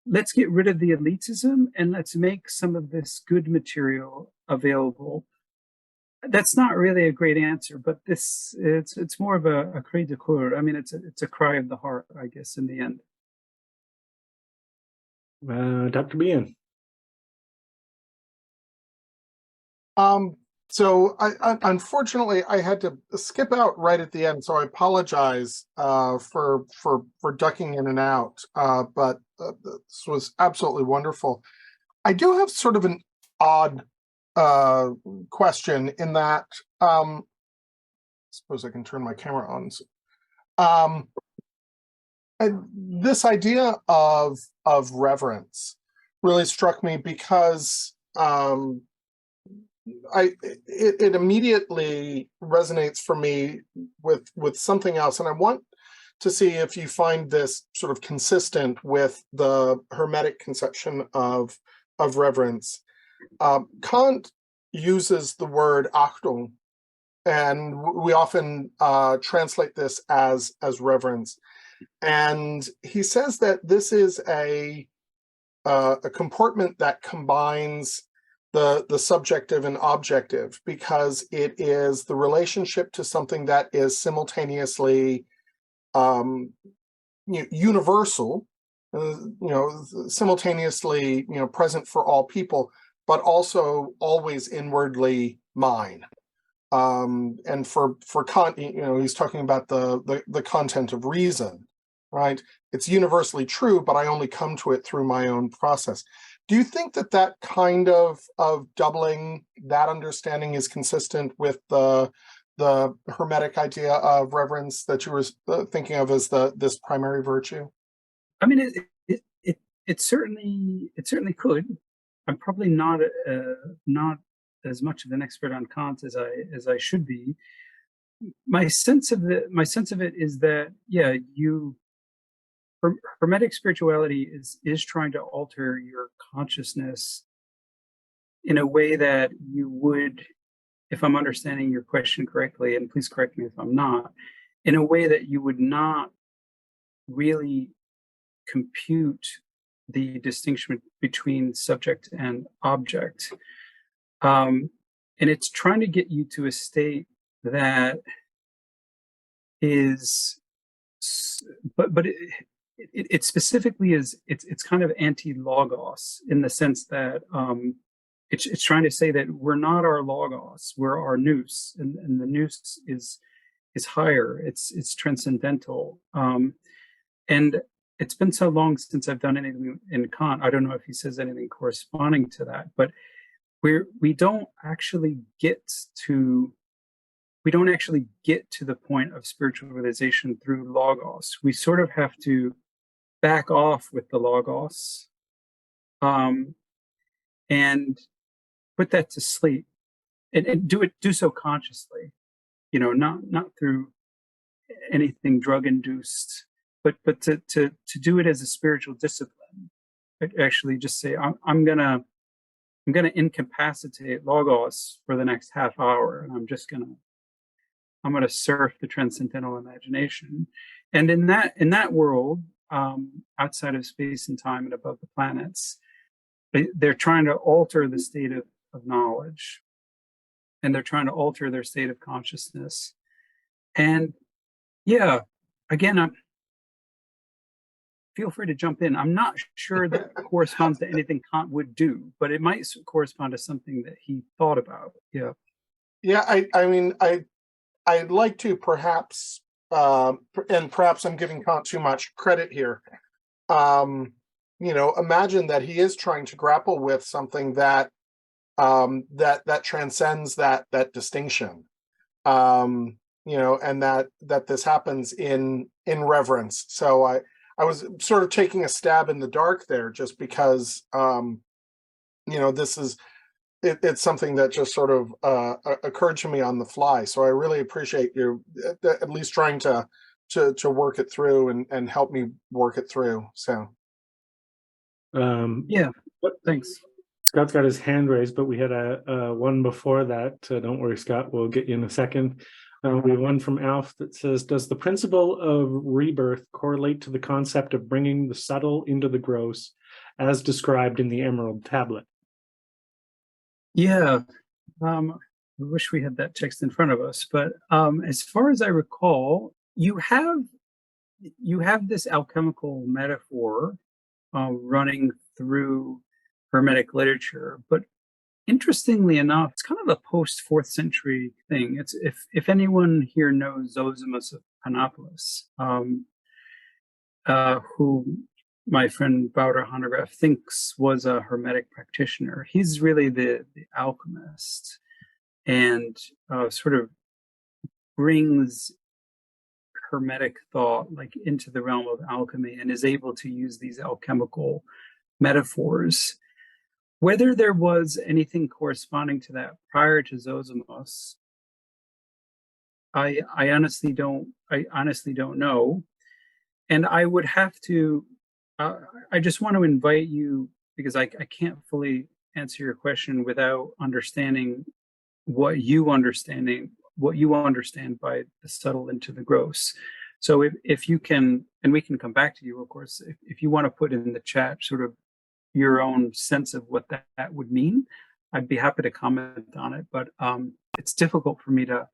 Let's get rid of the elitism and let's make some of this good material available. That's not really a great answer, but it's more of a cri de coeur. I mean, it's a cry of the heart, I guess, in the end. Dr. Bean. So unfortunately I had to skip out right at the end, so I apologize for ducking in and out. But this was absolutely wonderful. I do have sort of an odd question in that I suppose I can turn my camera on. This idea of reverence really struck me because it immediately resonates for me with something else, and I want to see if you find this sort of consistent with the Hermetic conception of reverence. Kant uses the word Achtung, and we often translate this as reverence. And he says that this is a comportment that combines the subjective and objective, because it is the relationship to something that is simultaneously universal, simultaneously present for all people, but also always inwardly mine. And for Kant, he's talking about the content of reason, right? It's universally true, but I only come to it through my own process. Do you think that kind of doubling, that understanding, is consistent with the Hermetic idea of reverence that you were thinking of as this primary virtue? I mean, it certainly could. I'm probably not as much of an expert on Kant as I should be. My sense of it is that, yeah, Hermetic spirituality is trying to alter your consciousness in a way that you would, if I'm understanding your question correctly, and please correct me if I'm not, in a way that you would not really compute the distinction between subject and object. And it's trying to get you to a state that is, but it specifically is, it's kind of anti-logos, in the sense that it's trying to say that we're not our logos, we're our nous, and the nous is higher, it's transcendental. And it's been so long since I've done anything in Kant. I don't know if he says anything corresponding to that, but we don't actually get to the point of spiritual realization through logos. We sort of have to back off with the logos, and put that to sleep, and do so consciously, not through anything drug induced, but to do it as a spiritual discipline. Actually, just say, I'm gonna incapacitate logos for the next half hour, and I'm gonna surf the transcendental imagination. And in that world, outside of space and time and above the planets, they're trying to alter the state of knowledge, and they're trying to alter their state of consciousness. And yeah, again, feel free to jump in. I'm not sure that corresponds to anything Kant would do, but it might correspond to something that he thought about. Yeah. Yeah, I mean, I'd like to perhaps, and perhaps I'm giving Kant too much credit here. Imagine that he is trying to grapple with something that that transcends that distinction, and that this happens in reverence. So I was sort of taking a stab in the dark there, just because this is it's something that just sort of occurred to me on the fly. So I really appreciate you at least trying to work it through and help me work it through. So yeah, thanks. Scott's got his hand raised, but we had a one before that. Don't worry, Scott, we'll get you in a second. We have one from Alf that says, does the principle of rebirth correlate to the concept of bringing the subtle into the gross, as described in the Emerald Tablet? Yeah, I wish we had that text in front of us, but as far as I recall, you have this alchemical metaphor running through Hermetic literature, but interestingly enough, it's kind of a post-4th century thing. It's if anyone here knows Zosimus of Panopolis, who my friend Wouter Hanegraaff thinks was a Hermetic practitioner. He's really the alchemist, and sort of brings Hermetic thought, like into the realm of alchemy, and is able to use these alchemical metaphors. Whether there was anything corresponding to that prior to Zosimos, I honestly don't know. And I would have to, I just want to invite you, because I can't fully answer your question without understanding what you understand by the subtle into the gross. So if you can, and we can come back to you, of course, if you want to put in the chat sort of your own sense of what that would mean, I'd be happy to comment on it. But it's difficult for me to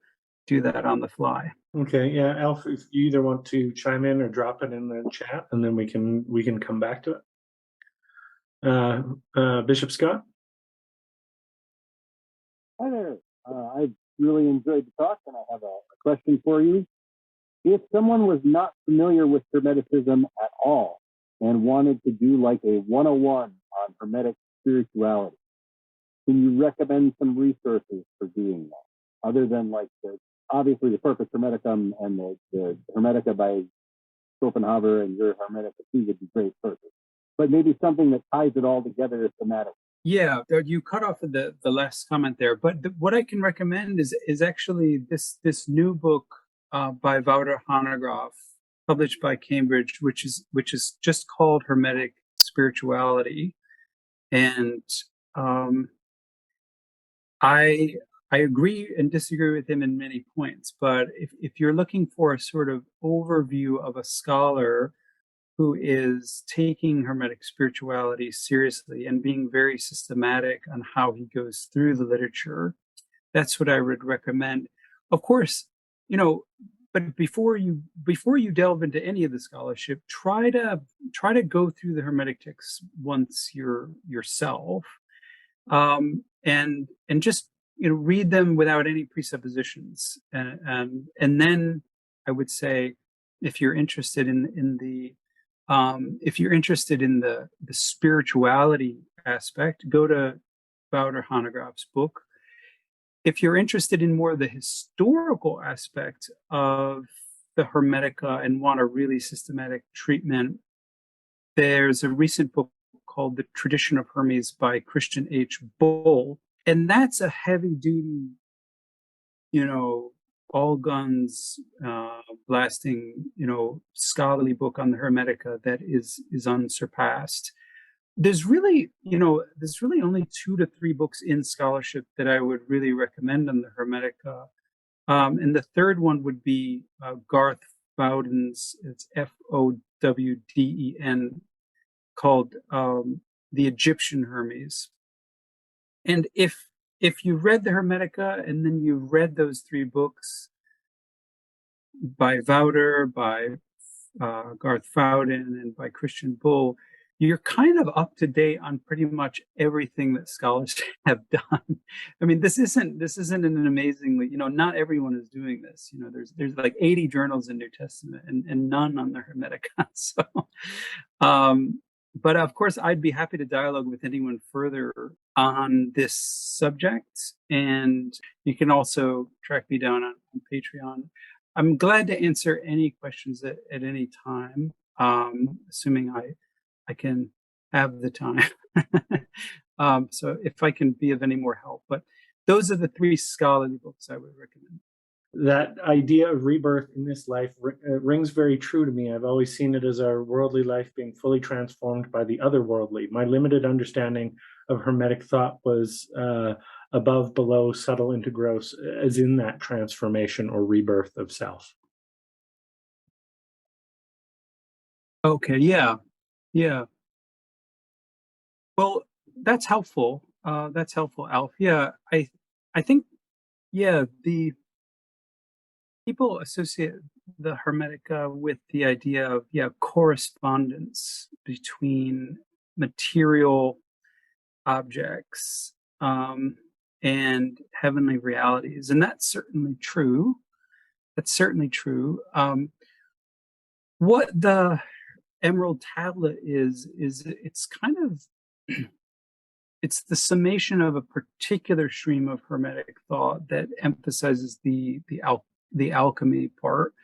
do that on the fly. Okay, yeah, Alf, if you either want to chime in or drop it in the chat, and then we can come back to it. Bishop Scott? Hi there. I really enjoyed the talk, and I have a question for you. If someone was not familiar with Hermeticism at all and wanted to do like a 101 on Hermetic spirituality, can you recommend some resources for doing that? Other than like obviously the Corpus Hermeticum and the Hermetica by Schopenhauer and your Hermetica too would be great sources. But maybe something that ties it all together thematically. Yeah, you cut off at the last comment there, but what I can recommend is actually this new book by Wouter Hanegraaff, published by Cambridge, which is just called Hermetic Spirituality, and I agree and disagree with him in many points. But if you're looking for a sort of overview of a scholar who is taking Hermetic spirituality seriously and being very systematic on how he goes through the literature, that's what I would recommend. Of course, but before you delve into any of the scholarship, try to go through the Hermetic texts once yourself, and just read them without any presuppositions, and then I would say, if you're interested in the spirituality aspect, go to Wouter Hanegraaff's book. If you're interested in more of the historical aspect of the Hermetica and want a really systematic treatment, there's a recent book called The Tradition of Hermes by Christian H. Bull. And that's a heavy duty, all guns blasting, scholarly book on the Hermetica that is unsurpassed. There's really only 2 to 3 books in scholarship that I would really recommend on the Hermetica. And the third one would be Garth Fowden's, it's Fowden, called The Egyptian Hermes. And if you read the Hermetica and then you read those 3 books by Wouter, by Garth Fowden, and by Christian Bull, you're kind of up to date on pretty much everything that scholars have done. I mean, this isn't an amazingly, not everyone is doing this. There's like 80 journals in New Testament and none on the Hermetica. So, but of course, I'd be happy to dialogue with anyone further on this subject. And you can also track me down on Patreon. I'm glad to answer any questions at any time, assuming I can have the time. So if I can be of any more help. But those are the 3 scholarly books I would recommend. That idea of rebirth in this life rings very true to me. I've always seen it as our worldly life being fully transformed by the otherworldly. My limited understanding of Hermetic thought was above, below, subtle into gross, as in that transformation or rebirth of self. Okay, yeah. Well, that's helpful. Alf. Yeah, I think, the people associate the Hermetica with the idea of correspondence between material objects and heavenly realities, and that's certainly true. What the Emerald Tablet is it's kind of it's the summation of a particular stream of Hermetic thought that emphasizes the alchemy part.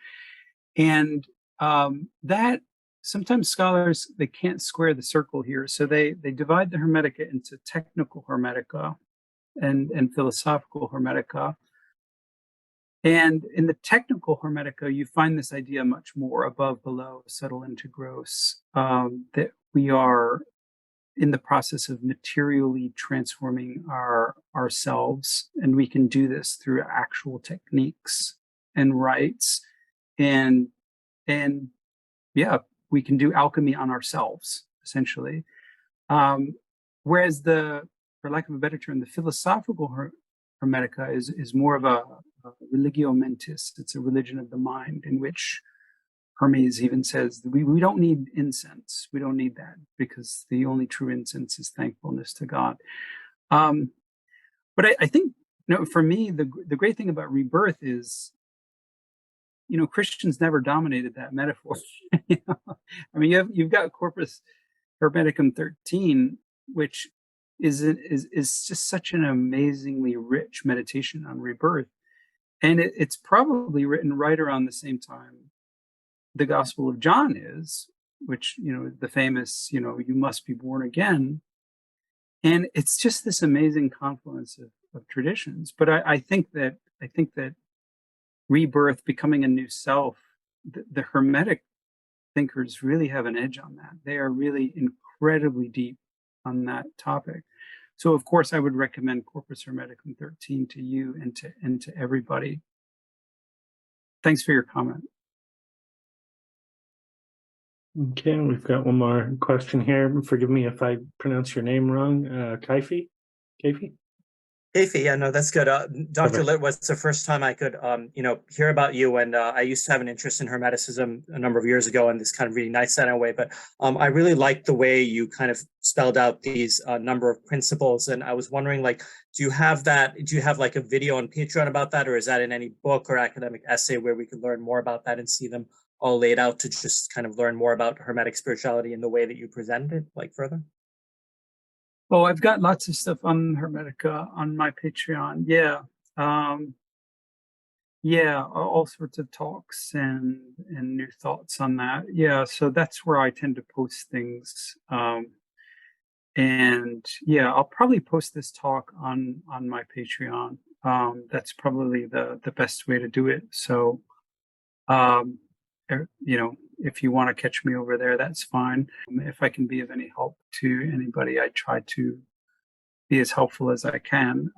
And that sometimes scholars, they can't square the circle here. So they divide the Hermetica into technical Hermetica and philosophical Hermetica. And in the technical Hermetica, you find this idea much more above, below, subtle into gross, that we are in the process of materially transforming ourselves. And we can do this through actual techniques and rites. And yeah, we can do alchemy on ourselves, essentially. Whereas for lack of a better term, the philosophical Hermetica is more of a religio mentis. It's a religion of the mind, in which Hermes even says we don't need incense. We don't need that, because the only true incense is thankfulness to God. But I think, for me, the great thing about rebirth is, Christians never dominated that metaphor. I mean, you've got Corpus Hermeticum 13, which is just such an amazingly rich meditation on rebirth, and it's probably written right around the same time the Gospel of John is, which, the famous, you must be born again. And it's just this amazing confluence of traditions. But I think that rebirth, becoming a new self, the Hermetic thinkers really have an edge on that. They are really incredibly deep on that topic. So of course I would recommend Corpus Hermeticum 13 to you and to everybody. Thanks for your comment. Okay, we've got one more question here. Forgive me if I pronounce your name wrong. Kaifi? Kaifi, yeah, no, that's good. Dr. Litt was the first time I could, hear about you. And I used to have an interest in Hermeticism a number of years ago, and this kind of really nice that way. But I really liked the way you kind of spelled out these number of principles. And I was wondering, do you have like a video on Patreon about that, or is that in any book or academic essay where we could learn more about that and see them all laid out to just kind of learn more about Hermetic spirituality in the way that you presented it, further? Oh, I've got lots of stuff on Hermetica on my Patreon. Yeah. All sorts of talks and new thoughts on that. Yeah, so that's where I tend to post things. And yeah, I'll probably post this talk on my Patreon. That's probably the best way to do it. So, if you want to catch me over there, that's fine. If I can be of any help to anybody, I try to be as helpful as I can.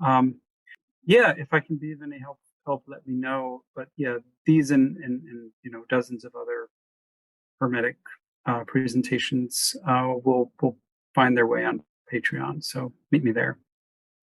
If I can be of any help, let me know. But yeah, these and dozens of other Hermetic presentations will find their way on Patreon. So meet me there.